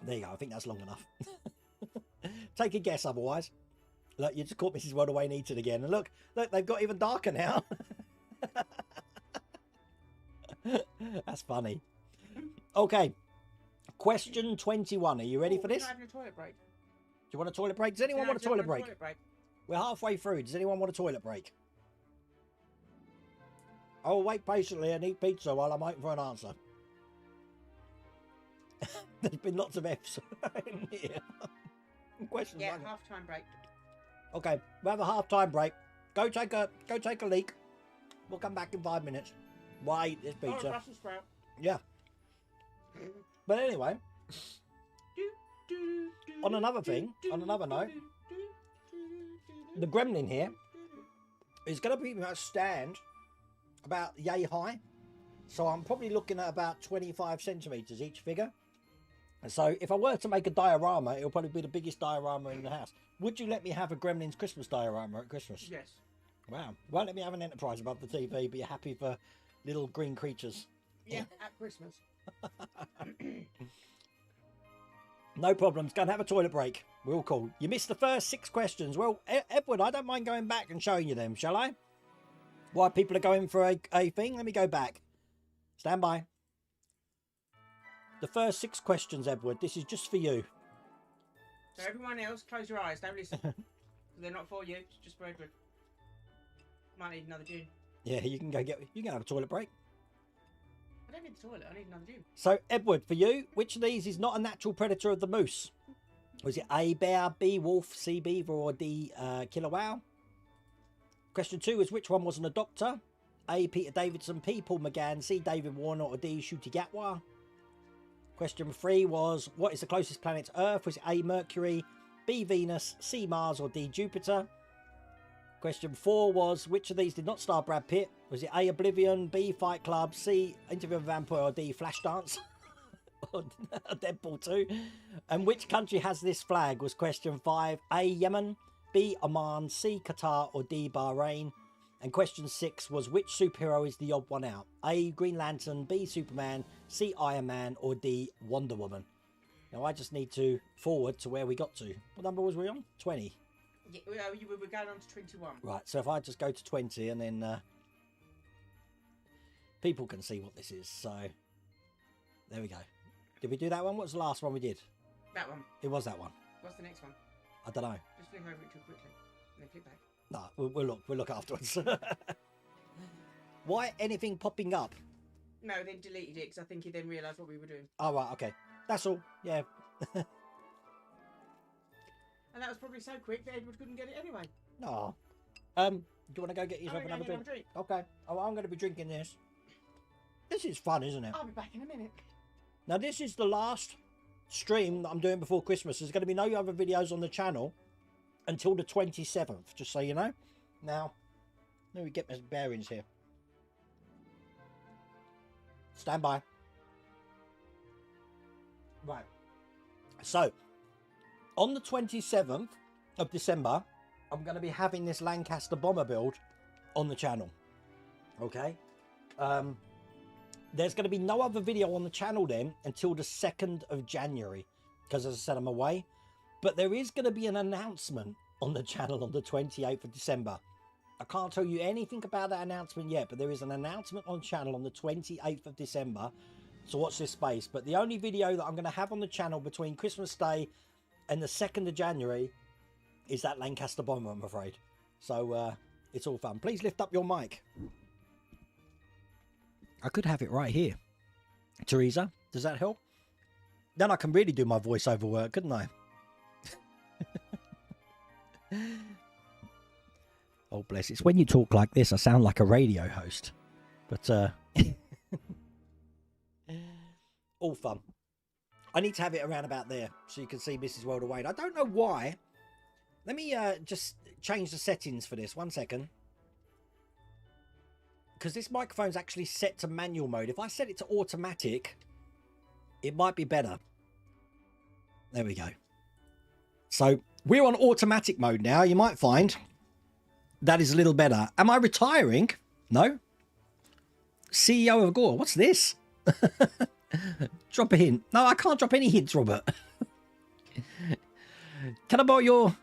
There you go. I think that's long enough. Take a guess otherwise. Look, you just caught Mrs. World Away Neated again. And look, they've got even darker now. That's funny. Okay. Question 21. Are you ready for this? Having a toilet break. Do you want a toilet break? Does anyone want a toilet break? We're halfway through. Does anyone want a toilet break? I'll wait patiently and eat pizza while I'm waiting for an answer. There's been lots of F's in here. Questions. Yeah, half-time break. Okay, we'll have a half-time break. Go take a leak. We'll come back in 5 minutes. Why eat this pizza? Oh, Brussels sprout. Yeah. But anyway, on another thing, on another note, the gremlin here is going to be a stand about yay high. So I'm probably looking at about 25 centimeters each figure. So if I were to make a diorama, it'll probably be the biggest diorama in the house. Would you let me have a Gremlins Christmas diorama at Christmas? Yes. Wow. Won't let me have an Enterprise above the TV, but you're happy for little green creatures. Yeah, at Christmas. No problems. Go and have a toilet break. We're all cool. You missed the first 6 questions. Well, Edward, I don't mind going back and showing you them, shall I? While people are going for a thing, let me go back. Stand by. The first 6 questions, Edward. This is just for you. So everyone else, close your eyes. Don't listen. They're not for you. It's just for Edward. Might need another June. Yeah, you can go you can have a toilet break. I don't need the toilet. I need another June. So, Edward, for you, which of these is not a natural predator of the moose? Was it A, bear, B, wolf, C, beaver, or D, killer whale? Question 2 is which one wasn't a doctor? A, Peter Davidson, P, Paul McGann, C, David Warner, or D, Ncuti Gatwa? Question 3 was what is the closest planet to Earth? Was it A, Mercury, B, Venus, C, Mars, or D, Jupiter? Question 4 was which of these did not star Brad Pitt? Was it A, Oblivion, B, Fight Club, C, Interview with a Vampire, or D, Flashdance? Or Deadpool 2? And which country has this flag? Was question 5 A, Yemen, B, Oman, C, Qatar, or D, Bahrain? And question 6 was which superhero is the odd one out? A, Green Lantern, B, Superman, C, Iron Man, or D, Wonder Woman? Now I just need to forward to where we got to. What number was we on? 20. Yeah, we were going on to 21. Right, so if I just go to 20 and then people can see what this is. So there we go. Did we do that one? What's the last one we did? That one. It was that one. What's the next one? I don't know. Just flick over it too quickly. And then click back. No, we'll look afterwards. Why anything popping up? No, then deleted it because I think he then realised what we were doing. Oh, right, okay. That's all. Yeah. And that was probably so quick that Edward couldn't get it anyway. No. Do you want to go get yourself another drink? drink? Okay. Oh, I'm going to be drinking this. This is fun, isn't it? I'll be back in a minute. Now, this is the last stream that I'm doing before Christmas. There's going to be no other videos on the channel until the 27th, just so you know. Now, let me get my bearings here. Stand by. Right. So, on the 27th of December, I'm going to be having this Lancaster bomber build on the channel. Okay? There's going to be no other video on the channel then until the 2nd of January. Because as I said, I'm away. But there is going to be an announcement on the channel on the 28th of December. I can't tell you anything about that announcement yet, but there is an announcement on channel on the 28th of December. So watch this space. But the only video that I'm going to have on the channel between Christmas Day and the 2nd of January is that Lancaster bomber, I'm afraid. So it's all fun. Please lift up your mic. I could have it right here. Teresa, does that help? Then I can really do my voiceover work, couldn't I? Oh, bless. It's when you talk like this, I sound like a radio host. But, all fun. I need to have it around about there so you can see Mrs. World Away. I don't know why. Let me just change the settings for this. 1 second. Because this microphone's actually set to manual mode. If I set it to automatic, it might be better. There we go. So We're on automatic mode now. You might find that is a little better. Am I retiring? No. CEO of Gore. What's this? Drop a hint. No, I can't drop any hints, Robert. Can I borrow your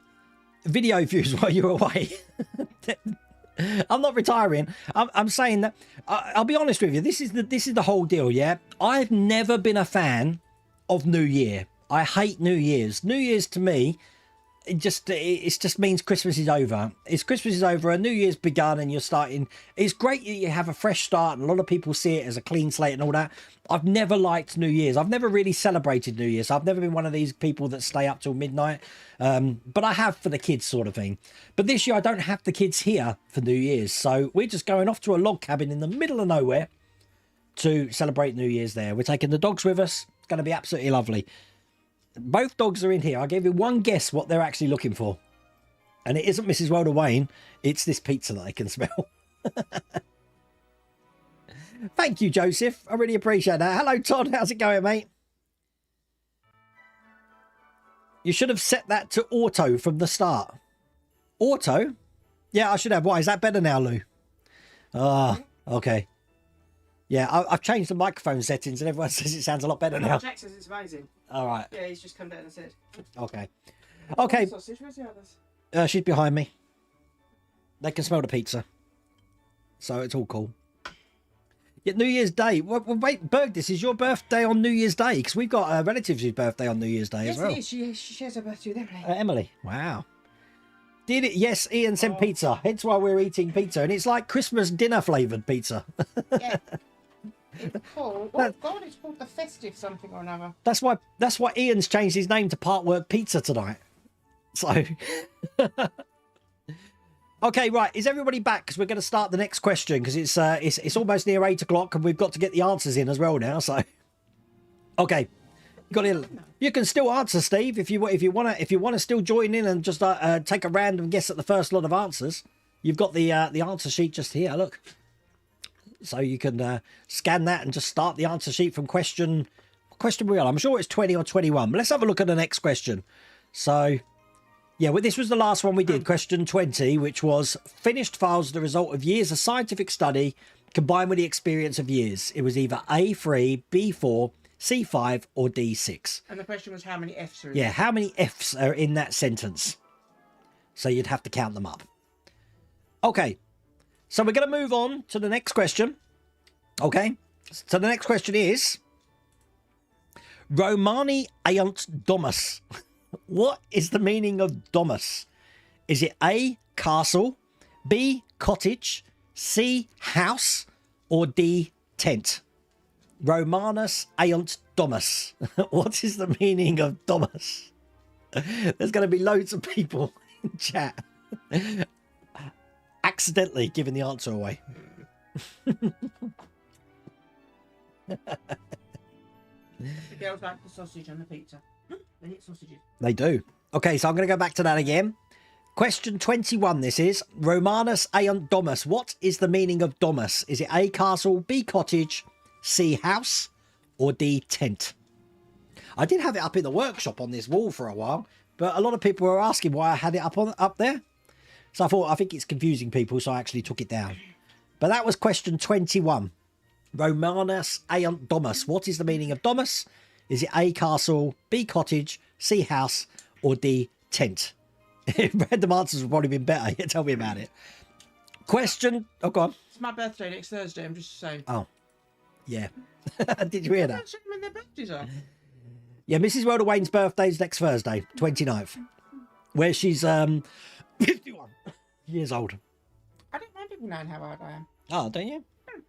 video views while you're away? I'm not retiring. I'm saying that I'll be honest with you. This is the whole deal. Yeah, I've never been a fan of New Year. I hate New Year's. New Year's to me, it just means Christmas is over. It's Christmas is over, and New Year's begun, and you're starting. It's great that you have a fresh start, and a lot of people see it as a clean slate and all that. I've never liked New Year's. I've never really celebrated New Year's. I've never been one of these people that stay up till midnight. But I have for the kids sort of thing. But this year I don't have the kids here for New Year's. So we're just going off to a log cabin in the middle of nowhere to celebrate New Year's there. We're taking the dogs with us. It's going to be absolutely lovely. Both dogs are in here. I'll give you one guess what they're actually looking for. And it isn't Mrs. Wilder Wayne. It's this pizza that I can smell. Thank you, Joseph. I really appreciate that. Hello, Todd. How's it going, mate? You should have set that to auto from the start. Auto? Yeah, I should have. Why? Is that better now, Lou? Ah, okay. Yeah, I've changed the microphone settings and everyone says it sounds a lot better now. Jack says it's amazing. All right. Yeah, he's just come down and said. Okay. Okay. Sausage, where's the others? She's behind me. They can smell the pizza. So it's all cool. Yeah, New Year's Day. Well, wait, Berg, this is your birthday on New Year's Day because we've got relatives whose birthday on New Year's Day as well. Yes, it is. She shares her birthday with Emily. Emily. Wow. Did it? Yes, Ian sent pizza. Hence why we're eating pizza. And it's like Christmas dinner flavoured pizza. Yeah. It's called, oh God, it's called the festive something or another. That's why Ian's changed his name to Part Work Pizza tonight. So... Okay, right. Is everybody back? Because we're going to start the next question because it's almost near 8 o'clock and we've got to get the answers in as well now. So, okay, you can still answer, Steve, if you want to still join in and just take a random guess at the first lot of answers. You've got the answer sheet just here. Look, so you can scan that and just start the answer sheet from question wheel. I'm sure it's 20 or 21. But let's have a look at the next question. So. Yeah, well, this was the last one we did, question 20, which was finished files the result of years of scientific study combined with the experience of years. It was either A3, B4, C5, or D6. And the question was how many Fs are in Yeah, how many Fs are in that sentence? So you'd have to count them up. Okay, so we're going to move on to the next question. Okay, so the next question is Romani aiunt domus. What is the meaning of domus? Is it A, castle, B, cottage, C, house, or D, tent? Romanus aiunt domus. What is the meaning of domus? There's going to be loads of people in chat accidentally giving the answer away. The girls like the sausage and the pizza. They eat sausages. They do. Okay, so I'm going to go back to that again. Question 21, this is. Romanus aiunt domus. What is the meaning of domus? Is it A, castle, B, cottage, C, house, or D, tent? I did have it up in the workshop on this wall for a while, but a lot of people were asking why I had it up there. So I think it's confusing people, so I actually took it down. But that was question 21. Romanus aiunt domus. What is the meaning of domus? Is it A, castle, B, cottage, C, house, or D, tent? Random answers would probably been better. Yeah, tell me about it. Question... Oh, go on. It's my birthday next Thursday, I'm just saying. Oh, yeah. Did you hear that? Don't when their birthdays are. Yeah, Mrs. Rhoda Wayne's birthday's next Thursday, 29th. Where she's 51 years old. I don't mind people knowing how old I am. Oh, don't you?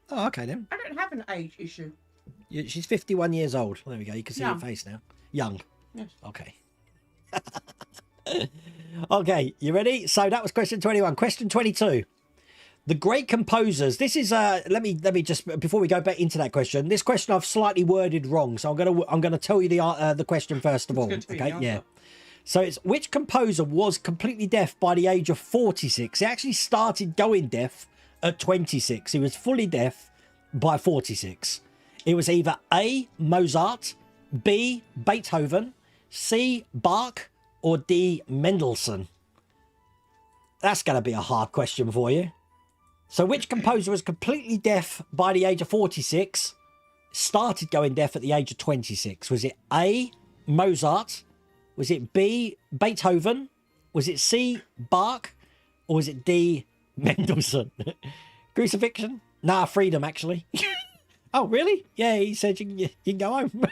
Oh, okay then. I don't have an age issue. She's 51 years old. There we go. You can see her face now. Young. Yes. Okay. Okay, you ready? So that was question 21. Question 22. The great composers. This is let me just before we go back into that question. This question I've slightly worded wrong, so I'm gonna tell you the question first of all. Okay, yeah. So it's which composer was completely deaf by the age of 46? He actually started going deaf at 26. He was fully deaf by 46. It was either A, Mozart, B, Beethoven, C, Bach, or D. Mendelssohn? That's going to be a hard question for you. So which composer was completely deaf by the age of 46, started going deaf at the age of 26? Was it A, Mozart? Was it B, Beethoven? Was it C, Bach? Or was it D, Mendelssohn? Crucifixion? Nah, freedom, actually. Oh, really? Yeah, he said you can go home.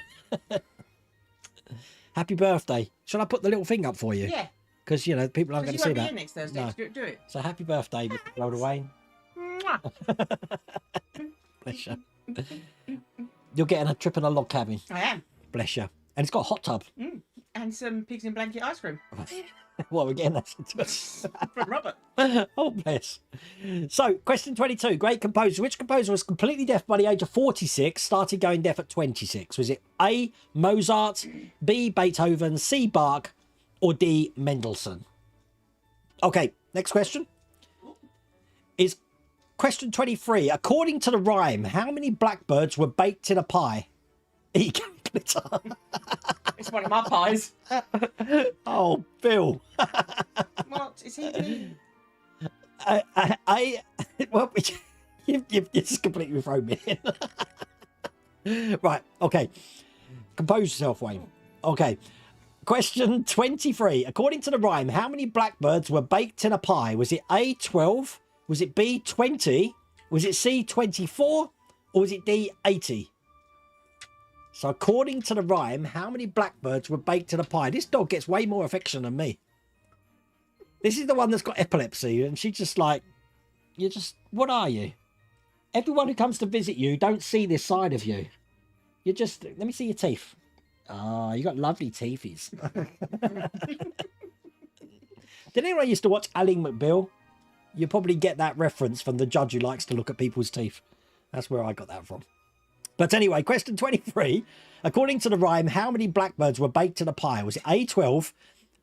Happy birthday. Shall I put the little thing up for you? Yeah. Because, you know, people aren't going to see You won't that. be here next Thursday. No. Do it. So happy birthday, Mr. Elder Wayne. Mwah. Bless you. You're getting a trip in a log cabin. I am. Bless you. And it's got a hot tub. And some pigs in blanket ice cream. What, we're getting that From Robert. Oh, bless. So, question 22. Great composer. Which composer was completely deaf by the age of 46, started going deaf at 26? Was it A, Mozart, B, Beethoven, C, Bach, or D, Mendelssohn? Okay, next question is question 23. According to the rhyme, how many blackbirds were baked in a pie? Glitter. It's one of my pies. Oh, Bill. What? Is he me? Well, you've just completely thrown me in. Right, okay. Compose yourself, Wayne. Okay. Question 23. According to the rhyme, how many blackbirds were baked in a pie? Was it A, 12? Was it B, 20? Was it C, 24? Or was it D, 80? So according to the rhyme, how many blackbirds were baked in a pie? This dog gets way more affection than me. This is the one that's got epilepsy, and she's just like, what are you? Everyone who comes to visit you don't see this side of you. Let me see your teeth. Ah, you got lovely teethies. Did anyone used to watch Ally McBeal? You probably get that reference from the judge who likes to look at people's teeth. That's where I got that from. But anyway, question 23. According to the rhyme, how many blackbirds were baked in a pie? Was it A, 12,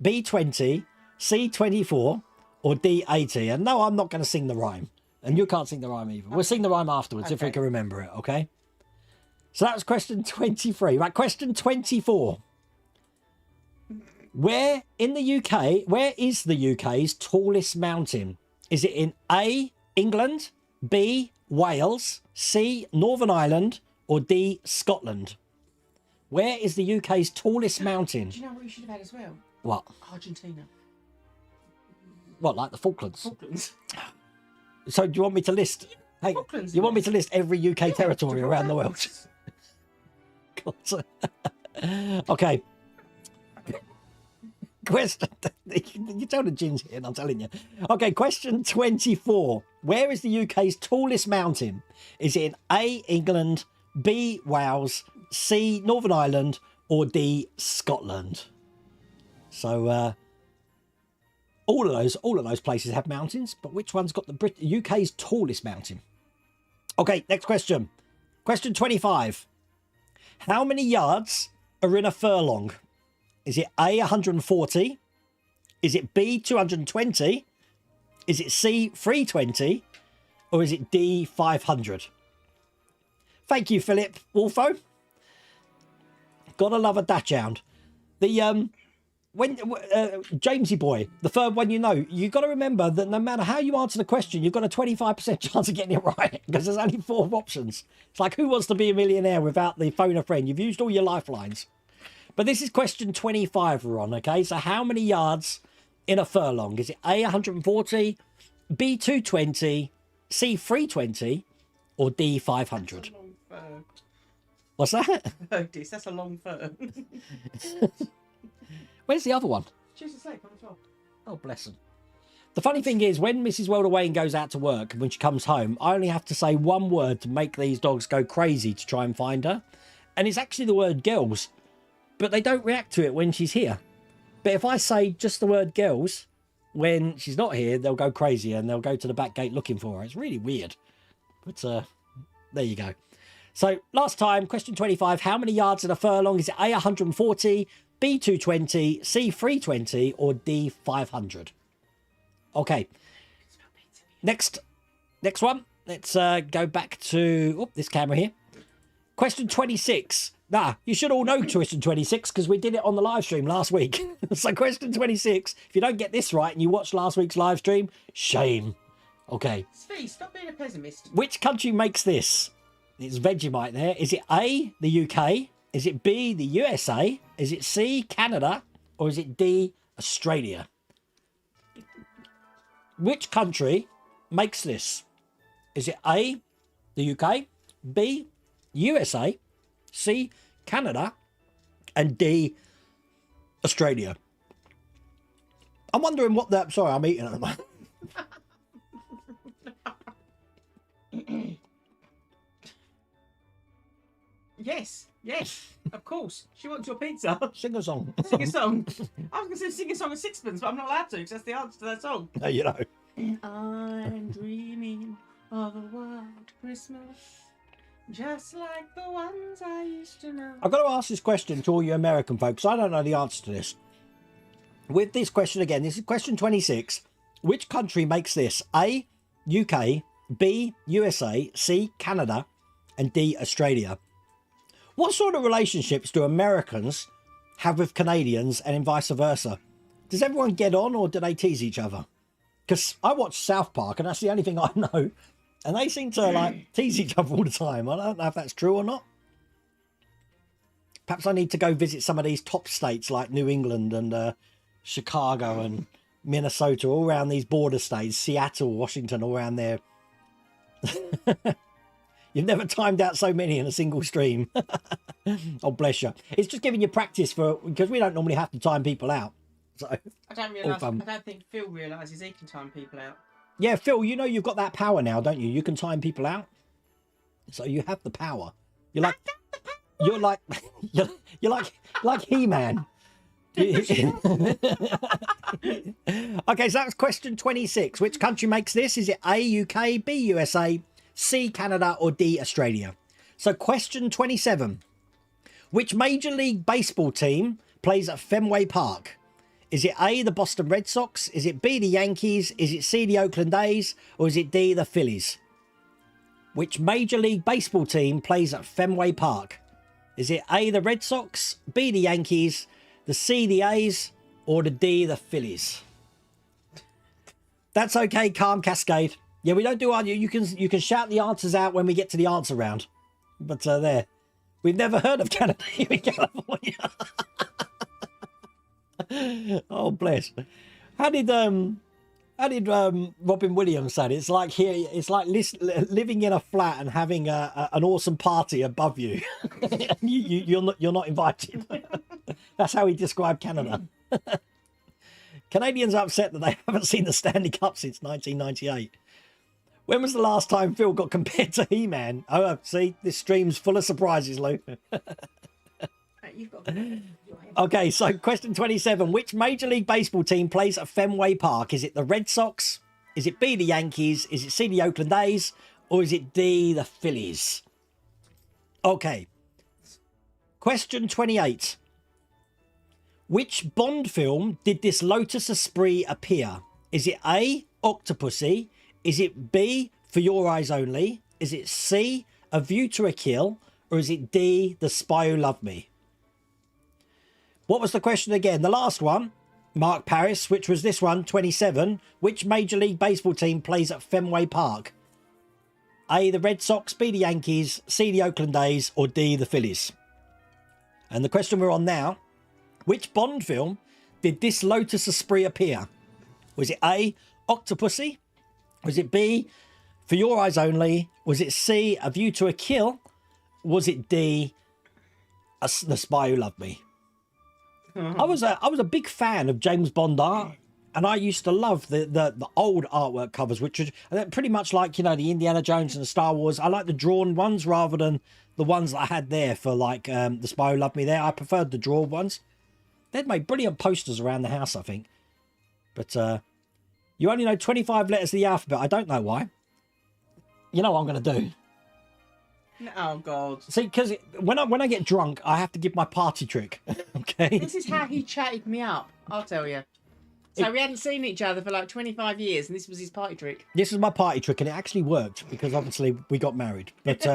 B, 20, C, 24, or D, 80? And no, I'm not going to sing the rhyme. And you can't sing the rhyme either. We'll sing the rhyme afterwards if we can remember it, okay? So that was question 23. Right, question 24. Where in the UK, where is the UK's tallest mountain? Is it in A, England, B, Wales, C, Northern Ireland, or D, Scotland? Where is the UK's tallest mountain? Do you know what you should have had as well? What? Argentina. What, like the Falklands? Falklands. So do you want me to list? Hey, Falklands, you want me to list every UK territory around the world? God. Okay. Question. You tell the gin's here, and I'm telling you. Okay, question 24. Where is the UK's tallest mountain? Is it in A, England, B, Wales, C, Northern Ireland, or D, Scotland? So all of those places have mountains, but which one's got the UK's tallest mountain? Okay, next question. Question 25. How many yards are in a furlong? Is it A, 140? Is it B, 220? Is it C, 320? Or is it D, 500? Thank you, Philip Wolfo. Gotta love a dachshund. The Jamesy boy, the third one, you got to remember that no matter how you answer the question, you've got a 25% chance of getting it right because there's only 4 options. It's like, who wants to be a millionaire without the phone a friend? You've used all your lifelines. But this is question 25 we're on, okay? So how many yards in a furlong? Is it A, 140, B, 220, C, 320, or D, 500? That's a long fur. What's that? Otis, that's a long fur. Where's the other one? She's asleep on the top. Oh, bless him. The funny thing is, when Mrs. Welder Wayne goes out to work and when she comes home, I only have to say one word to make these dogs go crazy to try and find her. And it's actually the word girls. But they don't react to it when she's here. But if I say just the word girls, when she's not here, they'll go crazy and they'll go to the back gate looking for her. It's really weird. But there you go. So last time, question 25, how many yards in a furlong? Is it A, 140, B, 220, C, 320, or D, 500? Okay. Next one. Let's go back to this camera here. Question 26. Nah, you should all know question 26 because we did it on the live stream last week. So question 26, if you don't get this right and you watch last week's live stream, shame. Okay. Svi, stop being a pessimist. Which country makes this? It's Vegemite there. Is it A, the UK? Is it B, the USA? Is it C, Canada? Or is it D, Australia? Which country makes this? Is it A, the UK? B, USA? C, Canada? And D, Australia? I'm wondering what that... Sorry, I'm eating at the moment. Yes, of course. She wants your pizza. Sing a song. Sing a song. I was going to say sing a song of sixpence, but I'm not allowed to because that's the answer to that song. No, you know. I'm dreaming of a white Christmas, just like the ones I used to know. I've got to ask this question to all you American folks. I don't know the answer to this. With this question again, this is question 26. Which country makes this? A, UK, B, USA, C, Canada, and D, Australia. What sort of relationships do Americans have with Canadians and vice versa? Does everyone get on or do they tease each other? Because I watch South Park and that's the only thing I know. And they seem to like tease each other all the time. I don't know if that's true or not. Perhaps I need to go visit some of these top states like New England and Chicago and Minnesota, all around these border states, Seattle, Washington, all around there. You've never timed out so many in a single stream. Oh, bless you. It's just giving you practice because we don't normally have to time people out. So I don't think Phil realises he can time people out. yeah, Phil, you know you've got that power now, don't you? You can time people out. So you have the power. You're like He-Man. Okay, so that's question 26. Which country makes this? Is it A, UK, B, USA, C, Canada, or D, Australia? So question 27. Which Major League Baseball team plays at Fenway Park? Is it A, the Boston Red Sox? Is it B, the Yankees? Is it C, the Oakland A's? Or is it D, the Phillies? Which Major League Baseball team plays at Fenway Park? Is it A, the Red Sox, B, the Yankees, the C, the A's, or the D, the Phillies? That's okay, Calm Cascade. Yeah, we don't do our... You can shout the answers out when we get to the answer round. But there. We've never heard of Canada here in California. Oh, bless. How did Robin Williams say it? It's like here. It's like living in a flat and having an awesome party above you. You're not invited. That's how he described Canada. Canadians are upset that they haven't seen the Stanley Cup since 1998. When was the last time Phil got compared to He-Man? Oh, see, this stream's full of surprises, Lou. You've got Okay, so question 27. Which Major League Baseball team plays at Fenway Park? Is it the Red Sox? Is it B, the Yankees? Is it C, the Oakland A's? Or is it D, the Phillies? Okay. Question 28. Which Bond film did this Lotus Esprit appear? Is it A, Octopussy? Is it B, For Your Eyes Only? Is it C, A View to a Kill? Or is it D, The Spy Who Loved Me? What was the question again? The last one, Mark Paris, which was this one, 27. Which Major League Baseball team plays at Fenway Park? A, the Red Sox, B, the Yankees, C, the Oakland A's, or D, the Phillies? And the question we're on now, which Bond film did this Lotus Esprit appear? Was it A, Octopussy? Was it B, For Your Eyes Only? Was it C, A View to a Kill? Was it D, The Spy Who Loved Me? I was a big fan of James Bond art, and I used to love the old artwork covers, which are pretty much like, you know, the Indiana Jones and the Star Wars. I like the drawn ones rather than the ones that I had there for like The Spy Who Loved Me there. I preferred the drawn ones. They'd made brilliant posters around the house, I think. But you only know 25 letters of the alphabet. I don't know why. You know what I'm going to do? Oh, God. See, because when I get drunk, I have to give my party trick. Okay? This is how he chatted me up, I'll tell you. So we hadn't seen each other for like 25 years, and this was his party trick. This is my party trick, and it actually worked, because obviously we got married. But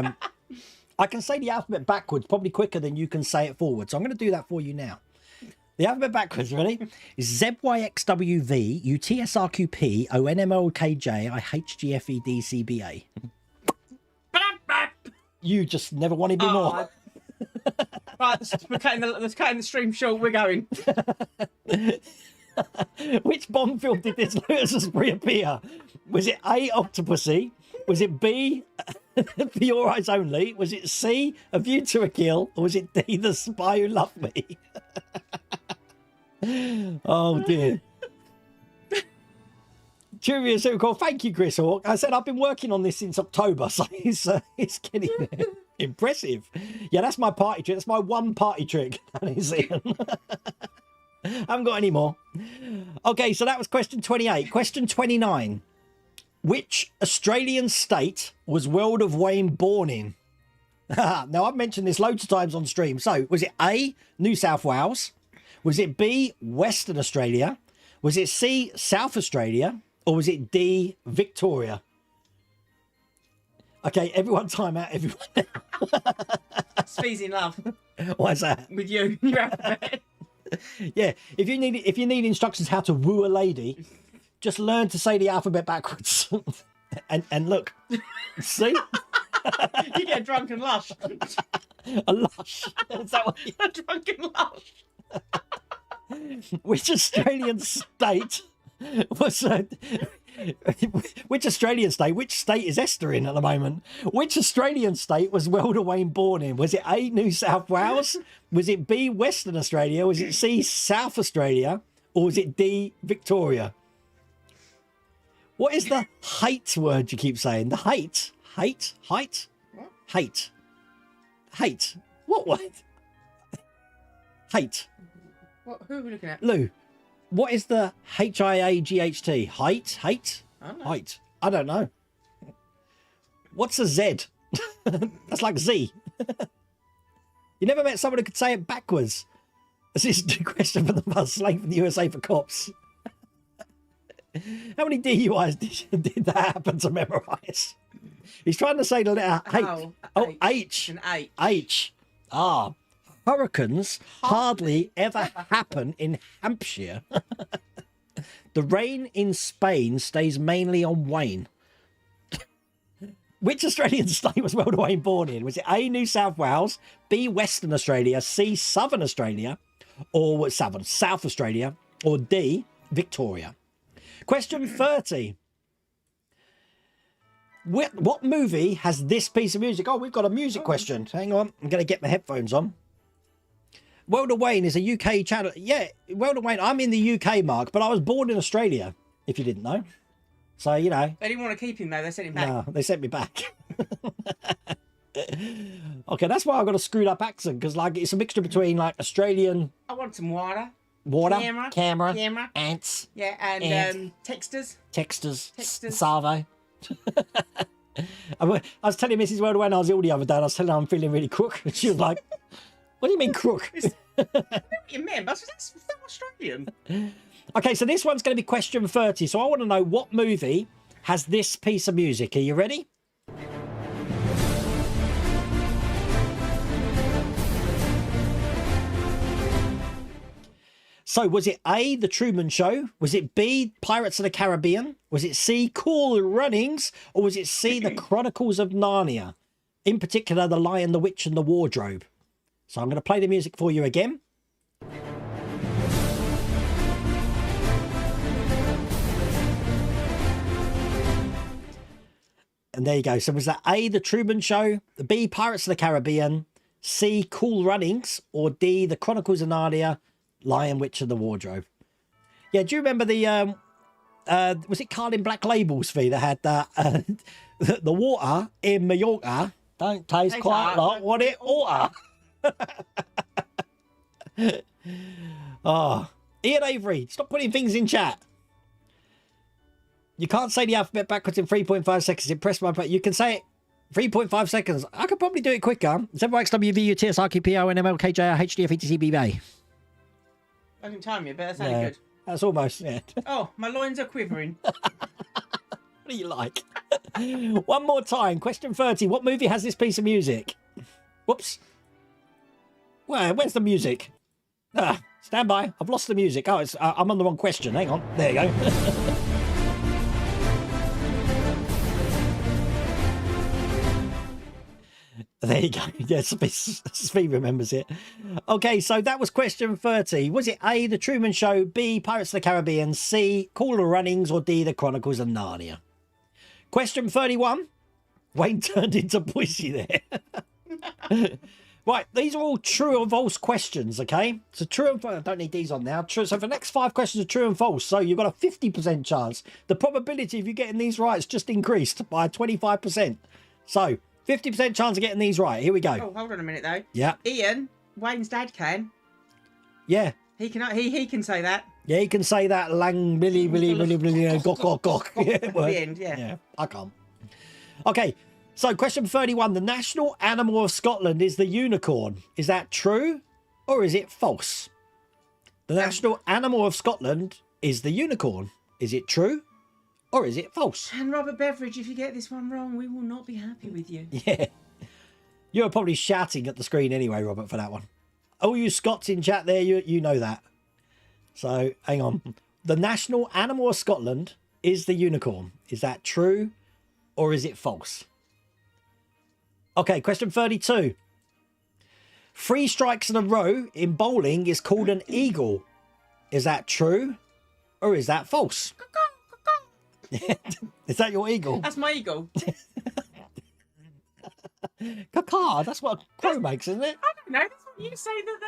I can say the alphabet backwards probably quicker than you can say it forward. So I'm going to do that for you now. The alphabet backwards, ready? Is ZYXWV, UTSRQP, ONMLKJ, IHGFEDCBA. You just never wanted me more. Right, let's cut the stream short. We're going. Which Bond film did this Lotus reappear? Was it A, Octopussy? Was it B, For Your Eyes Only? Was it C, A View to a Kill? Or was it D, The Spy Who Loved Me? Oh dear. Trivia Super. Thank you, Chris Hawk. I said I've been working on this since October, so it's getting there. Impressive. Yeah, that's my party trick. That's my one party trick. That is it. I haven't got any more. Okay, so that was question 28. Question 29. Which Australian state was World of Wayne born in? Now, I've mentioned this loads of times on stream. So, was it A, New South Wales? Was it B, Western Australia? Was it C, South Australia? Or was it D, Victoria? Okay, everyone time out, everyone. Spee's in love. Why is that? With you. Your alphabet. Yeah, if you need instructions how to woo a lady, just learn to say the alphabet backwards. and look, see? You get drunk and lush. A lush. Is that what you... A drunken lush. Which Australian state was which Australian state? Which state is Esther in at the moment? Which Australian state was Welder Wayne born in? Was it A, New South Wales? Was it B, Western Australia? Was it C, South Australia? Or was it D, Victoria? What is the hate word you keep saying? The hate? Hate? Height? What? Hate. Hate. What word? Hate. What, who are we looking at? Lou, what is the HIAGHT? Height? Hate? I don't know. Height. I don't know. What's a Z? That's like Z. You never met someone who could say it backwards. This is a question for the bus slave from the USA for cops. How many DUIs did that happen to memorise? He's trying to say the letter H. Oh, H. An H. H. Ah. Hurricanes hardly ever happen in Hampshire. The rain in Spain stays mainly on Wayne. Which Australian state was Welder Wayne born in? Was it A, New South Wales, B, Western Australia, C, Southern Australia, or South Australia, or D, Victoria? Question 30. What movie has this piece of music? Oh, we've got a music question. Hang on. I'm going to get my headphones on. Welder Wayne is a UK channel. Yeah, Welder Wayne. I'm in the UK, Mark, but I was born in Australia, if you didn't know. So, you know. They didn't want to keep him, though. They sent him back. No, they sent me back. Okay, that's why I've got a screwed up accent, because like it's a mixture between like Australian... I want some water. Camera, ants. Yeah, and texters. Texters. Savo. I was telling Mrs. Welder when I was ill the other day, and I was telling her I'm feeling really crook. And she was like, what do you mean crook? What you mean? That's Australian. Okay, so this one's going to be question 30. So I want to know what movie has this piece of music. Are you ready? So was it A, The Truman Show? Was it B, Pirates of the Caribbean? Was it C, Cool Runnings? Or was it C, The Chronicles of Narnia? In particular, The Lion, the Witch and the Wardrobe. So I'm going to play the music for you again. And there you go. So was that A, The Truman Show, B, Pirates of the Caribbean, C, Cool Runnings, or D, The Chronicles of Narnia, Lion, Witch and the Wardrobe? Yeah, do you remember the, was it Carlin Black Labels fee that had the water in Mallorca don't taste quite like what it oughta. Oh, Ian Avery, stop putting things in chat. You can't say the alphabet backwards in 3.5 seconds. Impress my... You can say it 3.5 seconds. I could probably do it quicker. ZYXWVUTSRQPO NMLKJR HDFETCBA. I didn't time you, but that sounded good. That's almost, yeah. Oh, my loins are quivering. What do you like? One more time. Question 30. What movie has this piece of music? Whoops. Where's the music? Stand by. I've lost the music. Oh, it's, I'm on the wrong question. Hang on. There you go. There you go. Yes, Steve remembers it. Okay, so that was question 30. Was it A, The Truman Show, B, Pirates of the Caribbean, C, Cool Runnings, or D, The Chronicles of Narnia? Question 31. Wayne turned into Boise there. Right, these are all true or false questions, okay? So true and false. I don't need these on now. True. So for the next 5 questions are true and false. So you've got a 50% chance. The probability of you getting these right is just increased by 25%. So 50% chance of getting these right. Here we go. Oh, hold on a minute though. Yeah. Ian, Wayne's dad can. Yeah. He can say that. Yeah, he can say that Billy, gok. Yeah, At the end, yeah. Yeah, I can't. Okay, so question 31. The national animal of Scotland is the unicorn. Is that true or is it false? The national animal of Scotland is the unicorn. Is it true or is it false? And Robert Beveridge, if you get this one wrong, we will not be happy with you. Yeah. You're probably shouting at the screen anyway, Robert, for that one. All you Scots in chat there, you know that. So, hang on. The national animal of Scotland is the unicorn. Is that true or is it false? Okay, question 32. 3 strikes in a row in bowling is called an eagle. Is that true or is that false? Is that your eagle? That's my eagle. Caca, that's what a crow makes, isn't it? I don't know. That's what you say that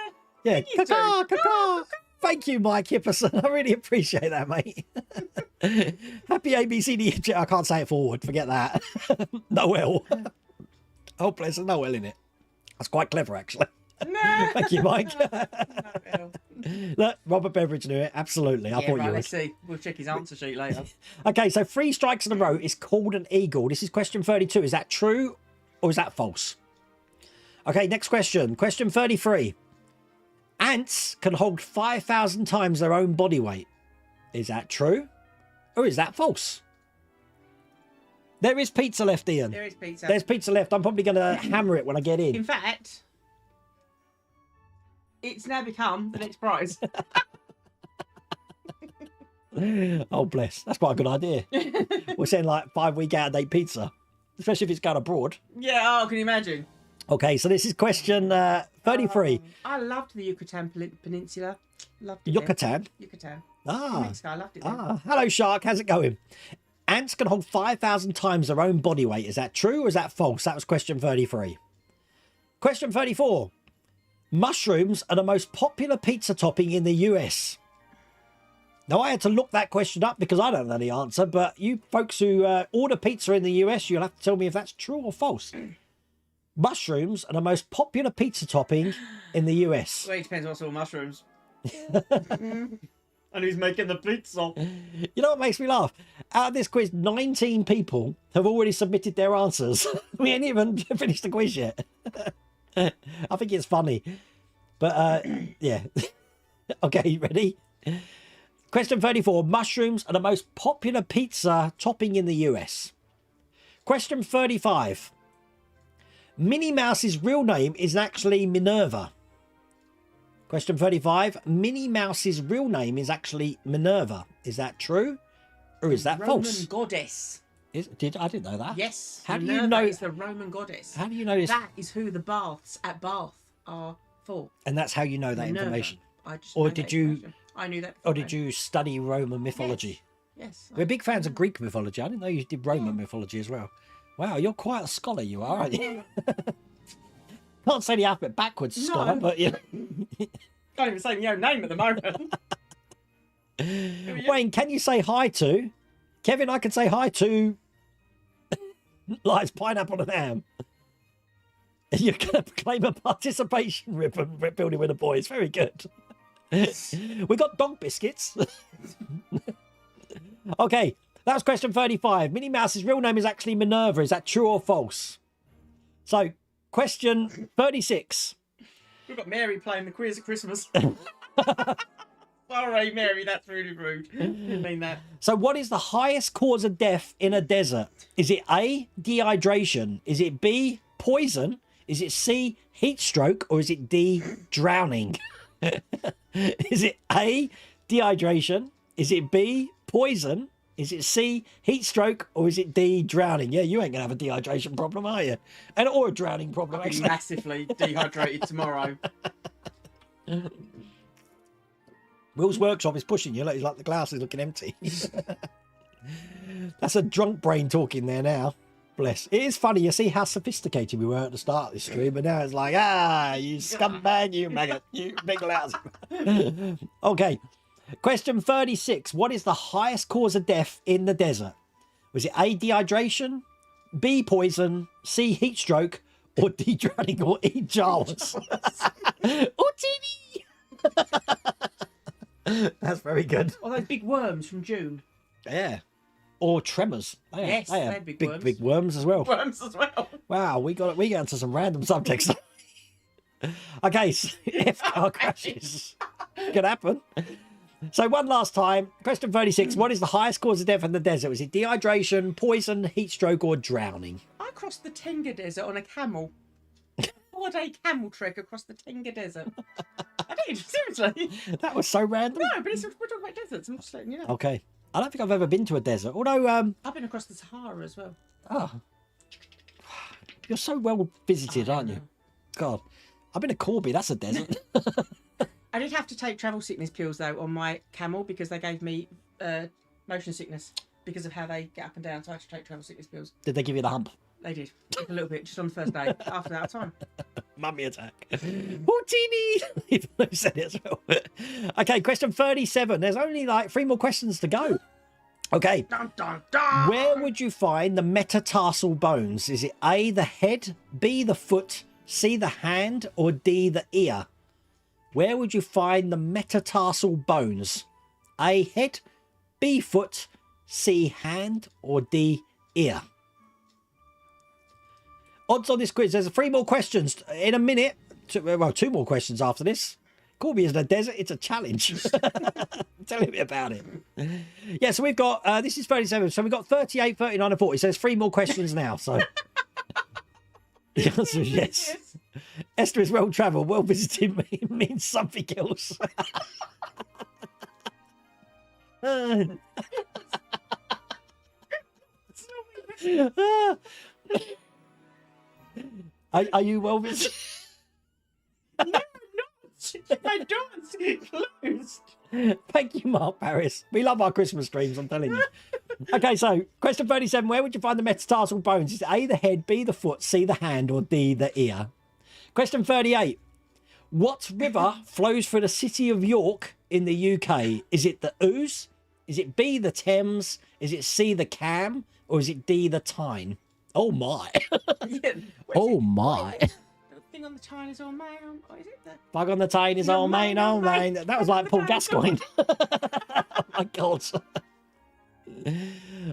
the Yeah, you do. caca, caca. Thank you, Mike Hipperson. I really appreciate that, mate. Happy ABCD. I can't say it forward. Forget that. Noel. Oh, bless her, Noel in it. That's quite clever, actually. No. Thank you, Mike. No. Look, Robert Beveridge knew it. Absolutely. I Yeah, thought right, you let's would. see. We'll check his answer sheet later. Okay, so 3 strikes in a row is called an eagle. This is question 32. Is that true or is that false? Okay, next question. Question 33. Ants can hold 5,000 times their own body weight. Is that true or is that false? There is pizza left, Ian. There is pizza. There's pizza left. I'm probably going to hammer it when I get In in. fact, it's now become the next prize. Oh, bless. That's quite a good idea. We're saying like 5-week out-of-date pizza, especially if it's going abroad. Yeah, oh, can you imagine? Okay, so this is question 33. I loved the Yucatan Peninsula. Loved it. Yucatan. Yucatan. Ah. Mexico, I loved it. There. Hello, Shark. How's it going? Ants can hold 5,000 times their own body weight. Is that true or is that false? That was question 33. Question 34. Mushrooms are the most popular pizza topping in the US. Now, I had to look that question up because I don't know the answer, but you folks who order pizza in the US, you'll have to tell me if that's true or false. Mushrooms are the most popular pizza topping in the US. Well, it depends what sort of mushrooms. And who's making the pizza? You know what makes me laugh? Out of this quiz, 19 people have already submitted their answers. We ain't even finished the quiz yet. I think it's funny. But, yeah. Okay, you ready? Question 34. Mushrooms are the most popular pizza topping in the US. Question 35. Minnie Mouse's real name is actually Minerva. Question 35. Minnie Mouse's real name is actually Minerva. Is that true or is that Roman false? goddess. I didn't know that. Yes. How do you Minerva know? is the Roman goddess. How do you know this? That is who the baths at Bath are for. And that's how you know that Minerva. information. I just Or know did that you- information. I knew that. Or did you study Roman mythology? Yes. We're big fans of Greek mythology. I didn't know you did Roman mythology as well. Wow, you're quite a scholar, you are, aren't you? Can't say the alphabet backwards, No. scholar, but you Can't even say my own name at the moment. Wayne, can you say hi to Kevin? I can say hi to Lies Pineapple and Ham. You're going to claim a participation ribbon building with the boys. Very good. We got dog biscuits. Okay, that was question 35. Minnie Mouse's real name is actually Minerva. Is that true or false? So, question 36. We've got Mary playing the quiz at Christmas. Sorry, Mary, that's really rude. Didn't mean that. So, what is the highest cause of death in a desert? Is it A, dehydration? Is it B, poison? Is it C, heat stroke, or is it D, drowning? Is it A, dehydration? Is it B, poison? Is it C, heat stroke, or is it D, drowning? Yeah, you ain't gonna have a dehydration problem, are you? And or a drowning problem, I'll be actually. massively dehydrated tomorrow. Will's workshop is pushing you. Look, he's like the glass is looking empty. That's a drunk brain talking there now. Bless. It is funny. You see how sophisticated we were at the start of this stream, but now it's like, you scumbag, you maggot, you big lousy. Okay. Question 36. What is the highest cause of death in the desert? Was it A, dehydration, B, poison, C, heat stroke, or D, drowning, or E, Jawas? That's very good. Or those big worms from June. Yeah. Or tremors. Yes, are they're big worms. Big worms as well. Worms as well. Wow, we got into some random subjects. Okay, so if car crashes could happen. So one last time, question 36. What is the highest cause of death in the desert? Was it dehydration, poison, heat stroke, or drowning? I crossed the Tenga Desert on a camel. 4-day camel trek across the Tenga Desert. I did, seriously. That was so random. No, but we're talking about deserts. I'm just letting you know. Okay. I don't think I've ever been to a desert, although I've been across the Sahara as well. oh, you're so well visited, aren't you? God, I've been to Corby. That's a desert. I did have to take travel sickness pills though on my camel because they gave me motion sickness because of how they get up and down. So I had to take travel sickness pills. Did they give you the hump? They did a little bit just on the first day. After that, time. Mummy attack. Houdini! Even though you said it as well. Okay, question 37. There's only like 3 more questions to go. Okay. Dun, dun, dun. Where would you find the metatarsal bones? Is it A, the head, B, the foot, C, the hand, or D, the ear? Where would you find the metatarsal bones? A, head, B, foot, C, hand, or D, ear? Odds on this quiz. There's 3 more questions in a minute. 2 more questions after this. Corby is in a desert. It's a challenge. Tell me about it. Yeah, so we've got, this is 37. So we've got 38, 39 and 40. So there's 3 more questions now. So the answer is yes. Esther is well travelled. Well visited means something else. Are you well visited? No, I'm not. My door's closed. Thank you, Mark Paris. We love our Christmas streams, I'm telling you. Okay, so question 37. Where would you find the metatarsal bones? Is it A, the head, B, the foot, C, the hand, or D, the ear? Question 38. What river flows through the city of York in the UK? Is it the Ouse? Is it B, the Thames? Is it C, the Cam? Or is it D, the Tyne? Oh, my. Yeah. Oh, my. The thing on the Tyne is all mine. What is it? Bug on the Tyne is all mine, all mine. That was like Paul Gascoigne. Oh, my God.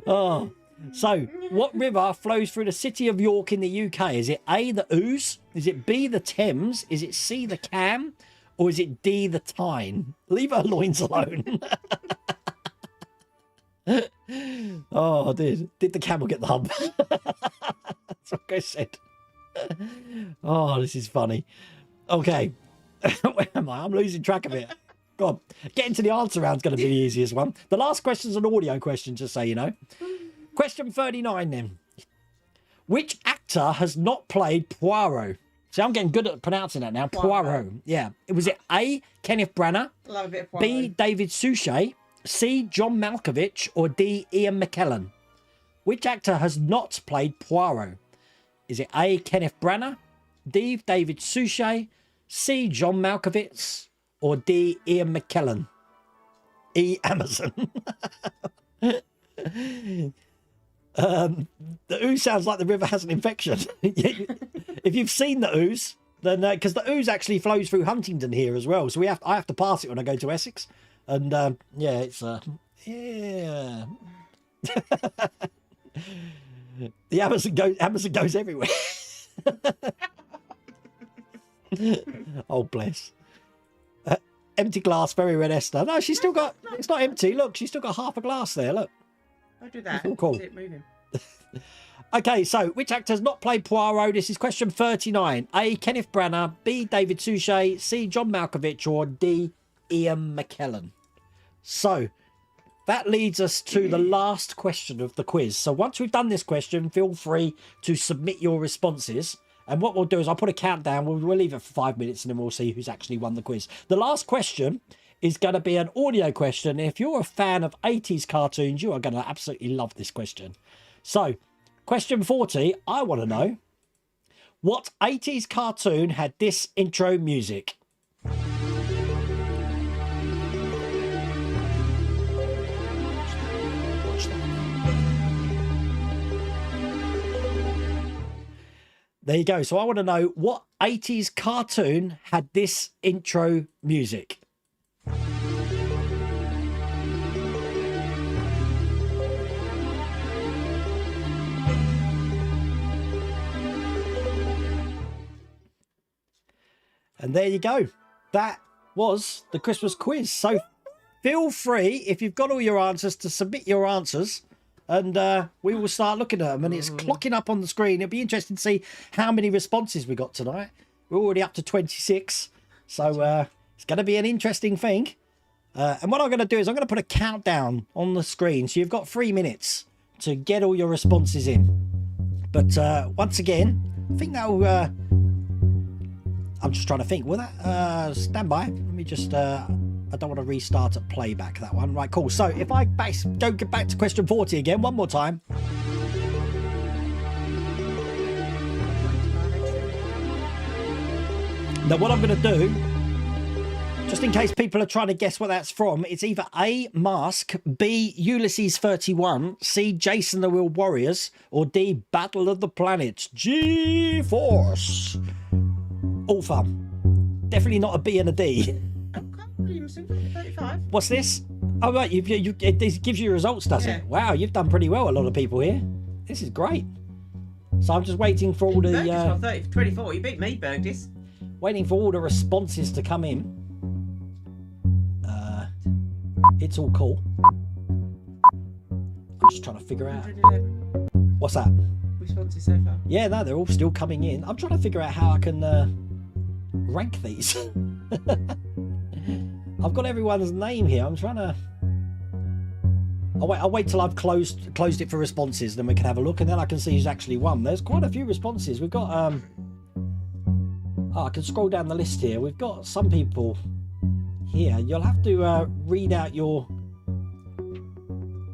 Oh. So, what river flows through the city of York in the UK? Is it A, the Ouse? Is it B, the Thames? Is it C, the Cam? Or is it D, the Tyne? Leave her loins alone. Oh, did the camel get the hump? That's what I said. Oh, this is funny. Okay. Where am I? I'm losing track of it. God, getting to the answer round is going to be the easiest one. The last question's an audio question, just so you know. Question 39 then. Which actor has not played Poirot? See, I'm getting good at pronouncing that now. Poirot. Yeah. Was it A, Kenneth Branagh? Love a bit of Poirot. B, David Suchet? C, John Malkovich? Or D, Ian McKellen? Which actor has not played Poirot? Is it A, Kenneth Branagh? D, David Suchet? C, John Malkovich? Or D, Ian McKellen? E, Amazon. The ooze sounds like the river has an infection. If you've seen the ooze, then because the ooze actually flows through Huntingdon here as well, so I have to pass it when I go to Essex, and yeah, it's yeah. The Amazon goes everywhere. Oh bless. Empty glass, very red Esther. No, she's still got. It's not empty. Look, she's still got half a glass there. Look. I do that. Oh, cool. Is it moving? Okay, so which actor has not played Poirot? This is question 39. A. Kenneth Branagh, B. David Suchet, C. John Malkovich, or D. Ian McKellen. So that leads us to the last question of the quiz. So once we've done this question, feel free to submit your responses. And what we'll do is I'll put a countdown. We'll leave it for 5 minutes and then we'll see who's actually won the quiz. The last question is going to be an audio question. If you're a fan of 80s cartoons, you are going to absolutely love this question. So question 40, I want to know, what 80s cartoon had this intro music? There you go. So I want to know, what 80s cartoon had this intro music? And there you go. That was the Christmas quiz. So feel free, if you've got all your answers, to submit your answers. And we will start looking at them. And it's clocking up on the screen. It'll be interesting to see how many responses we got tonight. We're already up to 26. So it's going to be an interesting thing. And what I'm going to do is I'm going to put a countdown on the screen. So you've got 3 minutes to get all your responses in. But once again, I think that'll... I'm just trying to think. Will that... stand by. Let me just... I don't want to restart at playback, that one. Right, cool. So if I go get back to question 40 again, one more time. Now, what I'm going to do, just in case people are trying to guess what that's from, it's either A, Mask, B, Ulysses 31, C, Jason the Real Warriors, or D, Battle of the Planets. G-Force. All fun. Definitely not a B and a D. What's this? Oh, right. It gives you results, does it? Wow, you've done pretty well, a lot of people here. This is great. So I'm just waiting for all the... Burgess got 30 for 24. You beat me, Burgess. Waiting for all the responses to come in. It's all cool. I'm just trying to figure out... What's that? Responses so far. Yeah, no, they're all still coming in. I'm trying to figure out how I can rank these. I've got everyone's name here. I'm trying to... I'll wait till I've closed it for responses, then we can have a look, and then I can see who's actually won. There's quite a few responses. We've got... Oh, I can scroll down the list here. We've got some people here. You'll have to read out your...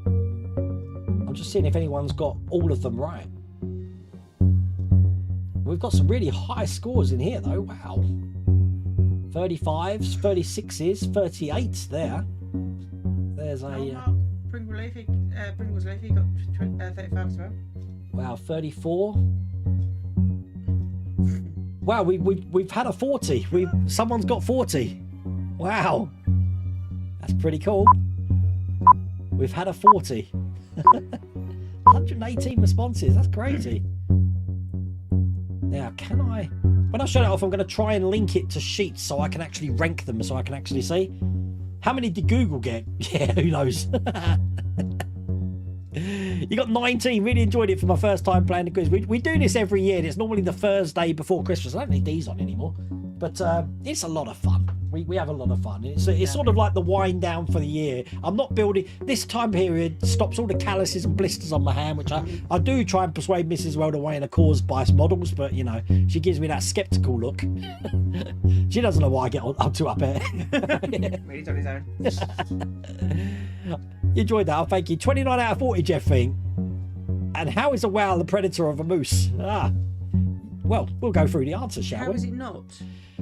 I'm just seeing if anyone's got all of them right. We've got some really high scores in here, though. Wow. 35s, 36s, 38s there. There's a... Pringles Leafy got 35 as well. Wow, 34. Wow, we've had a 40. Someone's got 40. Wow. That's pretty cool. We've had a 40. 118 responses. That's crazy. Now, can I... When I shut it off, I'm going to try and link it to sheets so I can actually rank them, so I can actually see. How many did Google get? Yeah, who knows? You got 19. Really enjoyed it for my first time playing the quiz. We do this every year, and it's normally the Thursday before Christmas. I don't need these on anymore. But it's a lot of fun. We have a lot of fun. It's sort of like the wind down for the year. I'm not building... This time period stops all the calluses and blisters on my hand, which I do try and persuade Mrs. Weldaway to cause by models, but, you know, she gives me that sceptical look. She doesn't know why I get up to up here. He's on his own. You enjoyed that. Oh, thank you. 29 out of 40, Jeff Fink. And how is a whale the predator of a moose? Well, we'll go through the answers, shall we? How is it not?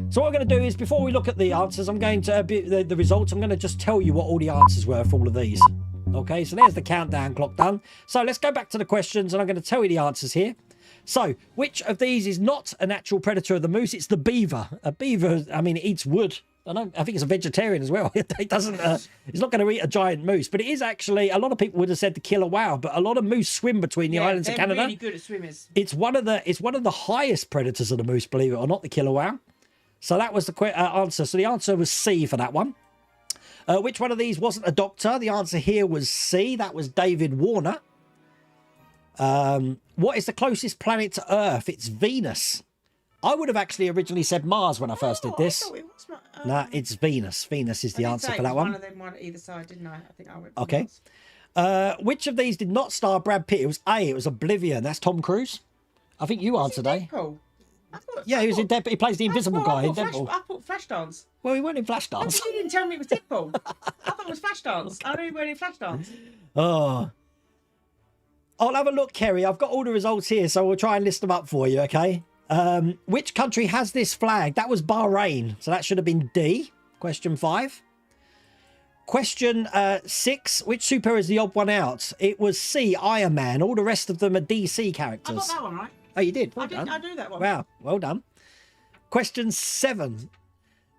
So what I'm going to do is, before we look at the answers, I'm going to the results. I'm going to just tell you what all the answers were for all of these. Okay, so there's the countdown clock done. So let's go back to the questions, and I'm going to tell you the answers here. So, which of these is not a natural predator of the moose? It's the beaver. A beaver, I mean, it eats wood. I think it's a vegetarian as well. It doesn't. It's not going to eat a giant moose, but it is actually. A lot of people would have said the killer whale, but a lot of moose swim between the islands of Canada. They're really good at swimmers. It's one of the highest predators of the moose, believe it or not, the killer whale. So that was the answer. So the answer was C for that one. Which one of these wasn't a doctor? The answer here was C. That was David Warner. What is the closest planet to Earth? It's Venus. I would have actually originally said Mars when I first did this. I thought it was Nah, it's Venus. Venus is the answer for that one. One of them, one either side, didn't I? I think I went. Okay. Which of these did not star Brad Pitt? It was A. It was Oblivion. That's Tom Cruise. I think you answered A. Yeah, he was in Deadpool. He plays the invisible guy in Deadpool. I thought Flashdance. Well, he weren't in Flashdance. You didn't tell me it was Deadpool. I thought it was Flashdance. I knew he weren't in Flashdance. Oh. I'll have a look, Kerry. I've got all the results here, so we'll try and list them up for you, okay? Which country has this flag? That was Bahrain, so that should have been D. Question 5. Question 6. Which superhero is the odd one out? It was C, Iron Man. All the rest of them are DC characters. I got that one right. Oh, you did? Well done. I do that one. Wow, well done. Question 7.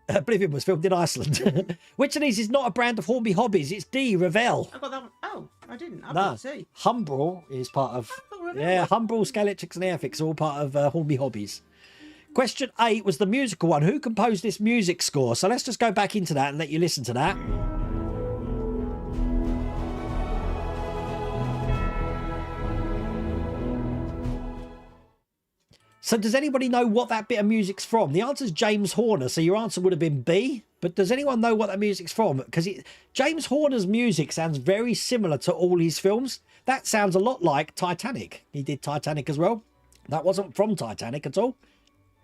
Oblivion was filmed in Iceland. Which of these is not a brand of Hornby Hobbies? It's D, Revell. I got that one. Oh, I didn't. I No, thought C. Humbrol is part of... Revell. Yeah, Humbrol, Scalextrics and Airfix are all part of Hornby Hobbies. Question 8 was the musical one. Who composed this music score? So let's just go back into that and let you listen to that. So does anybody know what that bit of music's from? The answer's James Horner, so your answer would have been B. But does anyone know what that music's from? Because James Horner's music sounds very similar to all his films. That sounds a lot like Titanic. He did Titanic as well. That wasn't from Titanic at all.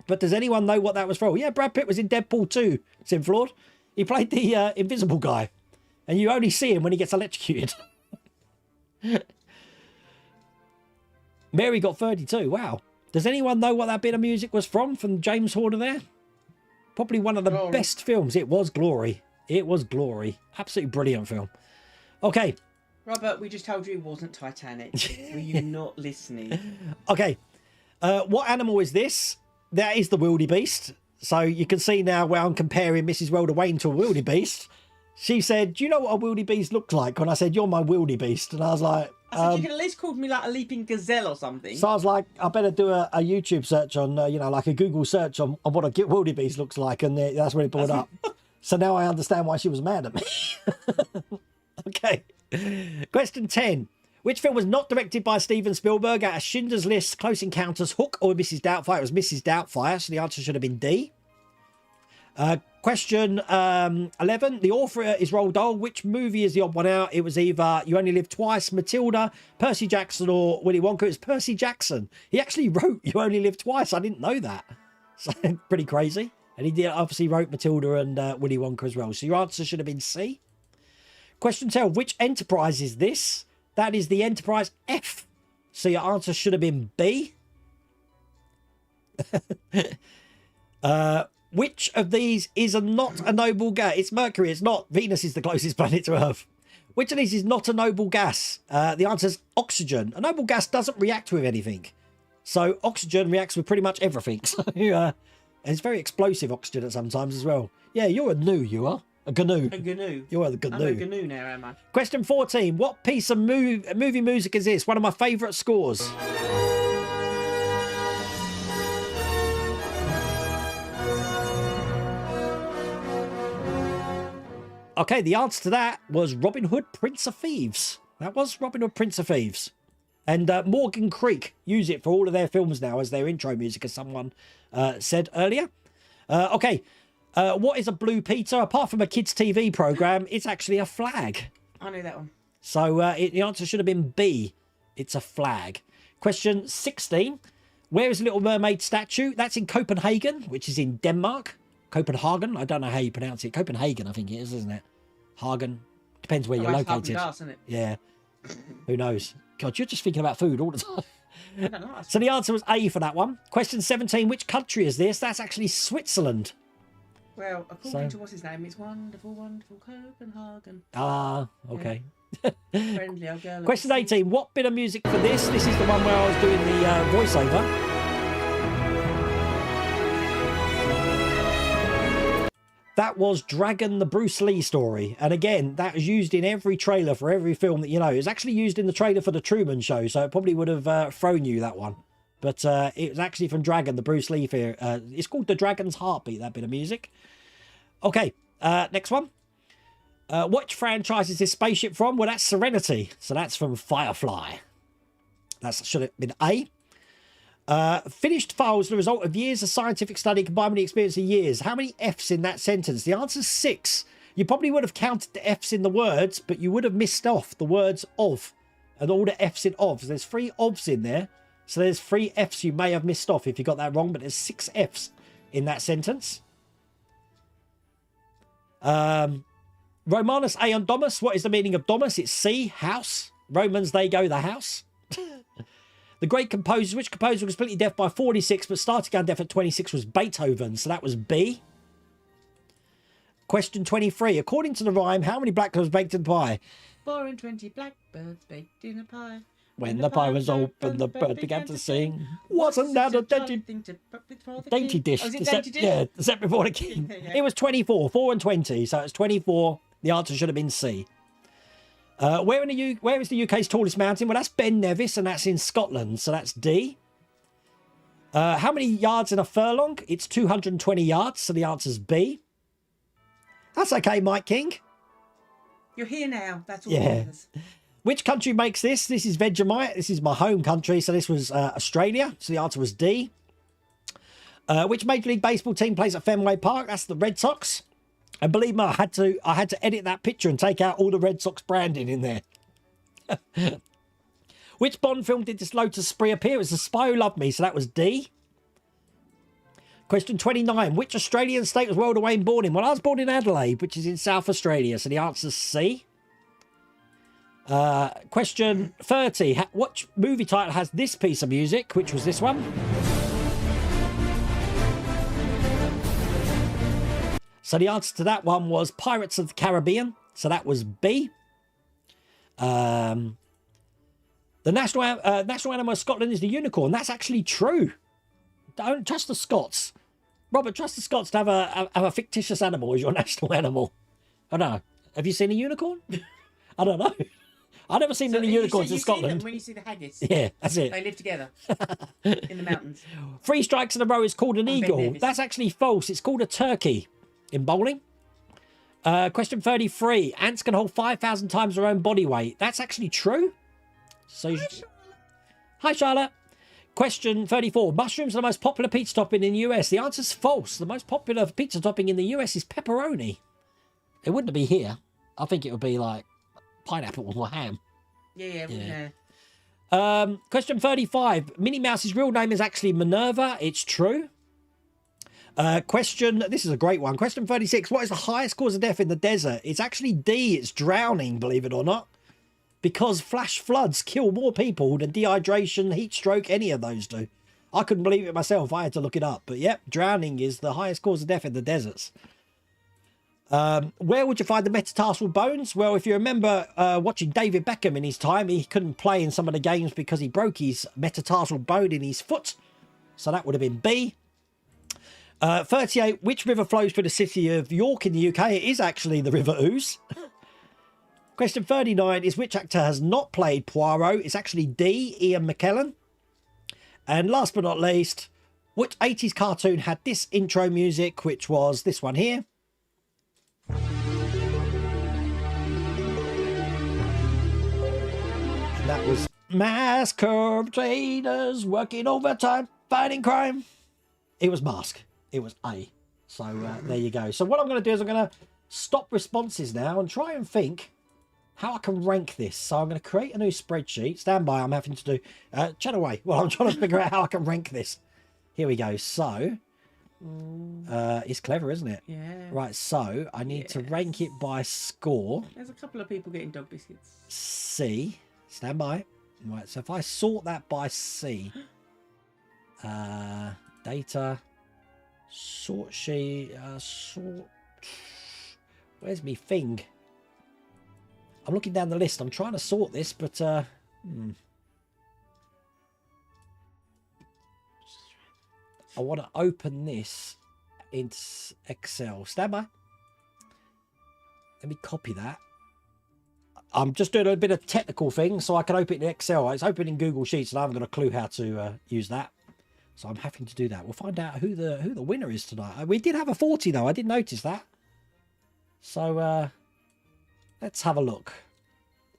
But does anyone know what that was from? Yeah, Brad Pitt was in Deadpool 2, Simflord. He played the invisible guy. And you only see him when he gets electrocuted. Mary got 32. Wow. Does anyone know what that bit of music was from James Horner there? Probably one of the best films. It was Glory. It was Glory. Absolutely brilliant film. Okay. Robert, we just told you it wasn't Titanic. Were you not listening? Okay. What animal is this? That is the wildebeest. So you can see now where I'm comparing Mrs. Welder Wayne to a wildebeest. She said, do you know what a wildebeest looks like? When I said, you're my wildebeest. And I was like... I said, you could at least call me like a leaping gazelle or something. So I was like, I better do a YouTube search on, like a Google search on what a wildebeest looks like. And that's when it brought up. So now I understand why she was mad at me. Okay. Question 10. Which film was not directed by Steven Spielberg? Out of Schindler's List, Close Encounters, Hook, or Mrs. Doubtfire? It was Mrs. Doubtfire, so the answer should have been D. Question 11. The author is Roald Dahl. Which movie is the odd one out? It was either You Only Live Twice, Matilda, Percy Jackson, or Willy Wonka. It was Percy Jackson. He actually wrote You Only Live Twice. I didn't know that. So pretty crazy. And he obviously wrote Matilda and Willy Wonka as well. So your answer should have been C. Question 12. Which Enterprise is this? That is the Enterprise F. So your answer should have been B. Which of these is not a noble gas? It's Mercury. It's not. Venus is the closest planet to Earth. Which of these is not a noble gas? The answer is oxygen. A noble gas doesn't react with anything. So oxygen reacts with pretty much everything. So and it's very explosive, oxygen, at sometimes as well. Yeah, you're a gnu, you are. A gnu. A gnu. You are the gnu. I'm a gnu now, am I? Question 14. What piece of movie music is this? One of my favourite scores. Okay, the answer to that was Robin Hood, Prince of Thieves. That was Robin Hood, Prince of Thieves. And Morgan Creek use it for all of their films now as their intro music, as someone said earlier. Okay, what is a Blue Peter? Apart from a kids' TV programme, it's actually a flag. I knew that one. So the answer should have been B. It's a flag. Question 16. Where is Little Mermaid statue? That's in Copenhagen, which is in Denmark. Copenhagen. I don't know how you pronounce it. Copenhagen, I think it is, isn't it? Hagen. Depends where you're located. Hagen-Dazs, isn't it? Yeah. Who knows? God, you're just thinking about food all the time. I don't know. So the answer was A for that one. Question 17. Which country is this? That's actually Switzerland. Well, according to what's his name, it's wonderful, wonderful Copenhagen. Ah, okay. Friendly old girl. Question 18. What bit of music for this? This is the one where I was doing the voiceover. That was Dragon, the Bruce Lee story. And again, that was used in every trailer for every film that you know. It was actually used in the trailer for The Truman Show, so it probably would have thrown you, that one. But it was actually from Dragon, the Bruce Lee film. It's called The Dragon's Heartbeat, that bit of music. Okay, next one. Which franchise is this spaceship from? Well, that's Serenity. So that's from Firefly. That should have been A. Finished files the result of years of scientific study combined with the experience of years. How many F's in that sentence? The answer is 6. You probably would have counted the F's in the words, but you would have missed off the words of and all the F's in ofs. There's 3 ofs in there. So there's 3 F's you may have missed off if you got that wrong, but there's 6 F's in that sentence. Romanus Aeon Domus. What is the meaning of Domus? It's C, house. Romans, they go the house. The great composers. Which composer was completely deaf by 46 but started going deaf at 26 was Beethoven. So that was B. Question 23. According to the rhyme, how many blackbirds baked in pie? 4 and 20 blackbirds baked in a pie. When the pie was open, the bird began to sing. Wasn't that a dainty dish? Oh, is it dainty dish? Yeah, the set before the king. Yeah. It was 24. 4 and 20. So it's 24. The answer should have been C. Where is the UK's tallest mountain? Well, that's Ben Nevis, and that's in Scotland. So that's D. How many yards in a furlong? It's 220 yards. So the answer's B. That's okay, Mike King. You're here now. That's all Yeah. that matters. Which country makes this? This is Vegemite. This is my home country. So this was Australia. So the answer was D. Which Major League Baseball team plays at Fenway Park? That's the Red Sox. And believe me, I had to edit that picture and take out all the Red Sox branding in there. Which Bond film did this Lotus spree appear? It was The Spy Who Loved Me. So that was D. Question 29. Which Australian state was World Wayne born in? Well, I was born in Adelaide, which is in South Australia. So the answer's C. Question 30. What movie title has this piece of music? Which was this one? So the answer to that one was Pirates of the Caribbean. So that was B. The national animal of Scotland is the unicorn. That's actually true. Don't trust the Scots. Robert, trust the Scots to have a fictitious animal as your national animal. I don't know. Have you seen a unicorn? I don't know. I've never seen any unicorns in Scotland. When you see the haggis. Yeah, that's it. They live together in the mountains. 3 strikes in a row is called an eagle. Davis. That's actually false. It's called a turkey in bowling. Question 33. Ants can hold 5,000 times their own body weight. That's actually true. So, hi, Charlotte. Question 34. Mushrooms are the most popular pizza topping in the US. The answer's false. The most popular pizza topping in the US is pepperoni. It wouldn't be here. I think it would be like pineapple or ham. Yeah. Question 35. Minnie Mouse's real name is actually Minerva. It's true. This is a great one. Question 36. What is the highest cause of death in the desert? It's actually D. It's drowning, believe it or not. Because flash floods kill more people than dehydration, heat stroke, any of those do. I couldn't believe it myself. I had to look it up. But yep, drowning is the highest cause of death in the deserts. Where would you find the metatarsal bones? Well, if you remember watching David Beckham in his time, he couldn't play in some of the games because he broke his metatarsal bone in his foot. So that would have been B. 38. Which river flows through the city of York in the UK? It is actually the River Ouse. Question 39 is which actor has not played Poirot? It's actually D. Ian McKellen. And last but not least, which 80s cartoon had this intro music, which was this one here? And that was Mask Perpetrators Working Overtime Fighting Crime. It was Mask. It was A. So there you go. So what I'm going to do is I'm going to stop responses now and try and think how I can rank this. So I'm going to create a new spreadsheet. Stand by, I'm having to do... chat away. Well, I'm trying to figure out how I can rank this. Here we go. So, it's clever, isn't it? Yeah. Right, so I need to rank it by score. There's a couple of people getting dog biscuits. C. Stand by. Right, so if I sort that by C. Data. Sort sheet. Sort... Where's me thing? I'm looking down the list. I'm trying to sort this, but I want to open this in Excel. Stand by. Let me copy that. I'm just doing a bit of technical thing so I can open it in Excel. It's open in Google Sheets and I haven't got a clue how to use that. So I'm having to do that. We'll find out who the winner is tonight. We did have a 40 though. I did notice that. So let's have a look.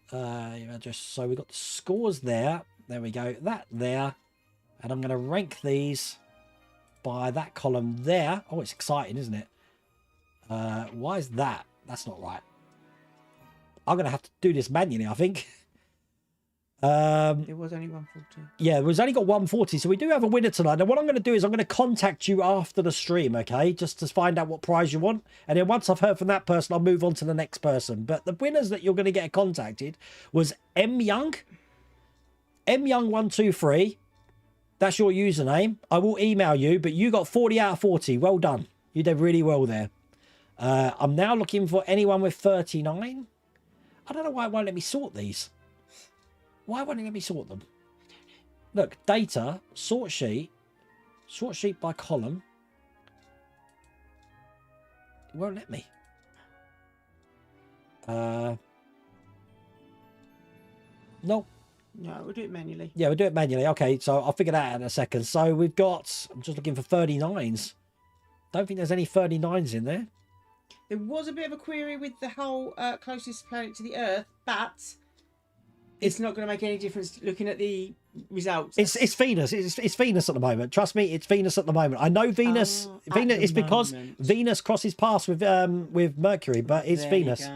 So we got the scores there. There we go. That there. And I'm going to rank these by that column there. Oh, it's exciting, isn't it? Why is that? That's not right. I'm going to have to do this manually, I think. It was only 140. Yeah, we've only got 140, so we do have a winner tonight. Now, what I'm going to do is I'm going to contact you after the stream, okay? Just to find out what prize you want. And then once I've heard from that person, I'll move on to the next person. But the winners that you're going to get contacted was M Young. M Young 123. That's your username. I will email you, but you got 40 out of 40. Well done. You did really well there. I'm now looking for anyone with 39. I don't know why it won't let me sort these. Why won't it let me sort them? Look, data, sort sheet by column. It won't let me. Nope. No, we'll do it manually. Yeah, we'll do it manually. Okay, so I'll figure that out in a second. So we've got, I'm just looking for 39s. Don't think there's any 39s in there. There was a bit of a query with the whole closest planet to the Earth, but it's not going to make any difference looking at the results. It's Venus. It's Venus at the moment. Trust me, it's Venus at the moment. I know Venus. Venus is because Venus crosses paths with Mercury, but it's Venus.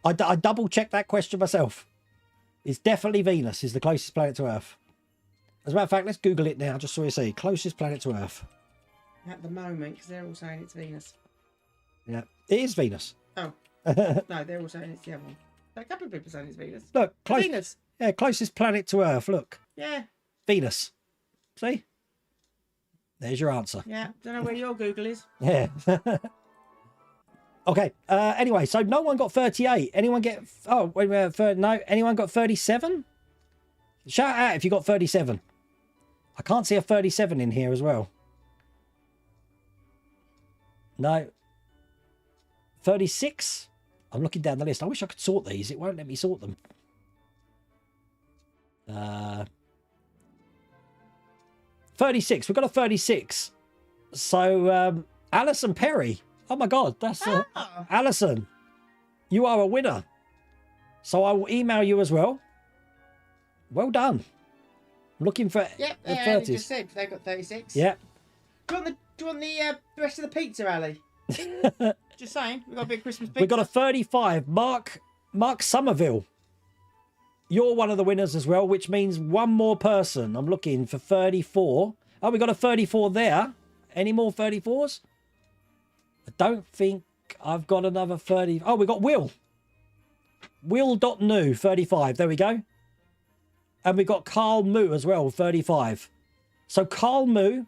I double checked that question myself. It's definitely Venus is the closest planet to Earth. As a matter of fact, let's Google it now, just so you see. Closest planet to Earth. At the moment, because they're all saying it's Venus. Yeah, it is Venus. Oh. No, they're all saying it's the other one. A couple of people saying it's Venus. Look, Venus. Yeah, closest planet to Earth. Look. Yeah. Venus. See? There's your answer. Yeah. Don't know where your Google is. Yeah. Okay. Anyway, so no one got 38. Anyone get... Oh, wait a minute. No. Anyone got 37? Shout out if you got 37. I can't see a 37 in here as well. No. 36? I'm looking down the list. I wish I could sort these. It won't let me sort them. 36. We've got a 36. So, Alison Perry. Oh my God, that's Alison. You are a winner. So I will email you as well. Well done. I'm looking for the 30s. Just said they got 36. Yeah. Do you want the rest of the pizza, Ali? Just saying, we got a big Christmas pizza. We've got a 35. Mark Somerville. You're one of the winners as well, which means one more person. I'm looking for 34. Oh, we got a 34 there. Any more 34s? I don't think I've got another 30. Oh, we got Will. Will.new, 35. There we go. And we got Carl Moo as well, 35. So Carl Moo.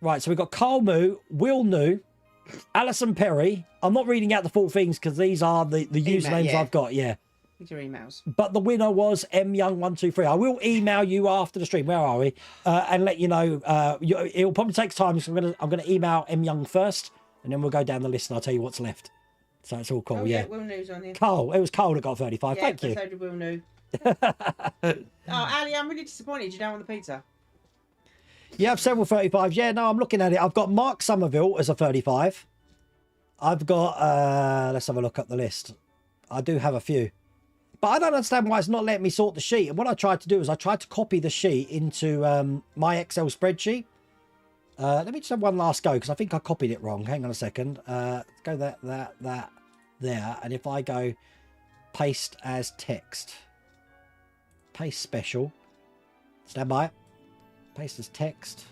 Right, so we've got Carl Moo, Will New, Alison Perry. I'm not reading out the full things because these are the usernames I've got, yeah. With your emails. But the winner was MYoung123. I will email you after the stream. Where are we? And let you know. It'll probably take time. So I'm gonna email MYoung first, and then we'll go down the list and I'll tell you what's left. So it's all cool. Oh, yeah. Will New's on here. Carl. It was Carl that got 35. Yeah, Thank you. So did Will New. Ali, I'm really disappointed you don't want the pizza. You have several 35s. Yeah, no, I'm looking at it. I've got Mark Somerville as a 35. I've got, let's have a look at the list. I do have a few. But I don't understand why it's not letting me sort the sheet. And what I tried to do is I tried to copy the sheet into my Excel spreadsheet. Let me just have one last go because I think I copied it wrong. Hang on a second. Go that, there. And if I go paste as text, paste special, stand by. Paste as text.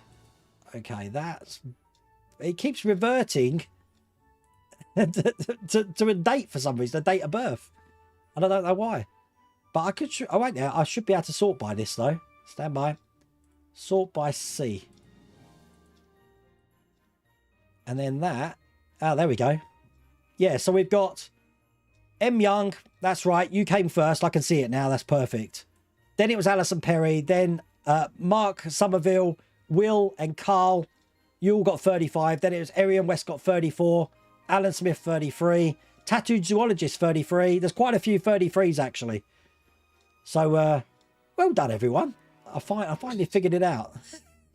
Okay, it keeps reverting to a date for some reason, a date of birth. I don't know why. But I could, I should be able to sort by this though. Stand by. Sort by C. And then that. Oh, there we go. Yeah, so we've got M Young. That's right. You came first. I can see it now. That's perfect. Then it was Alison Perry. Then Mark Somerville, Will and Carl. You all got 35. Then it was Arian West got 34. Alan Smith 33. Tattooed Zoologist 33. There's quite a few 33s actually. So well done everyone. I finally figured it out.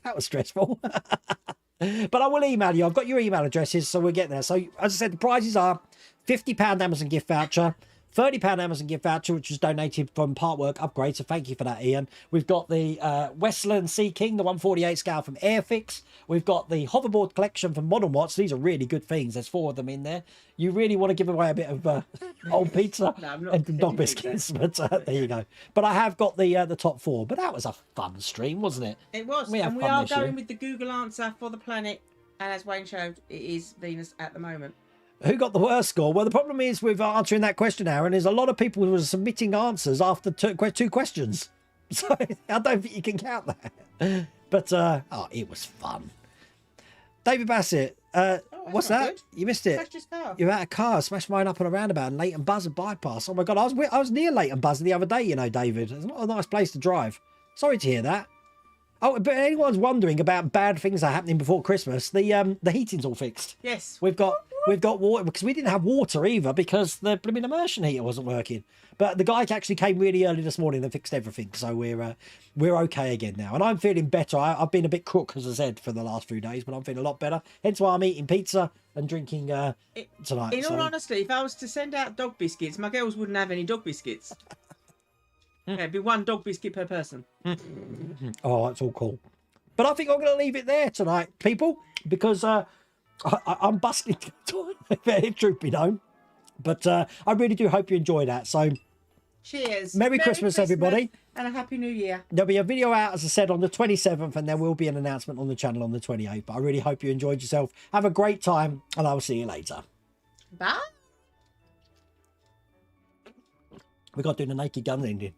That was stressful. But I will email you. I've got your email addresses, so we'll get there. So as I said, the prizes are £50 Amazon gift voucher, £30 Amazon gift voucher, which was donated from Part Work Upgrade. So thank you for that, Ian. We've got the Westland Sea King, the 148 scale from Airfix. We've got the hoverboard collection from Modern Watch. These are really good things. There's 4 of them in there. You really want to give away a bit of old pizza and dog biscuits, but there you go. But I have got the top 4. But that was a fun stream, wasn't it? It was. We and we are going with the Google answer for the planet. And as Wayne showed, it is Venus at the moment. Who got the worst score? Well, the problem is with answering that question, Aaron, is a lot of people were submitting answers after 2 questions. So I don't think you can count that. But, it was fun. David Bassett, what's that? Good. You missed it. Smashed his car. You're out of car, smashed mine up on a roundabout and Leighton Buzzard bypass. Oh my God, I was near Leighton Buzzard the other day, you know, David. It's not a nice place to drive. Sorry to hear that. Oh, but anyone's wondering about bad things that are happening before Christmas, the heating's all fixed. Yes. We've got water, because we didn't have water either because the blooming immersion heater wasn't working. But the guy actually came really early this morning and fixed everything, so we're okay again now. And I'm feeling better. I've been a bit crook, as I said, for the last few days, but I'm feeling a lot better. Hence why I'm eating pizza and drinking tonight. In all honesty, if I was to send out dog biscuits, my girls wouldn't have any dog biscuits. Yeah, it'd be 1 dog biscuit per person. Oh, that's all cool. But I think I'm going to leave it there tonight, people, because I'm busting if truth be known. But I really do hope you enjoy that. So, cheers. Merry Christmas, everybody. And a Happy New Year. There'll be a video out, as I said, on the 27th, and there will be an announcement on the channel on the 28th. But I really hope you enjoyed yourself. Have a great time, and I will see you later. Bye. We've got to do the Naked Gun ending.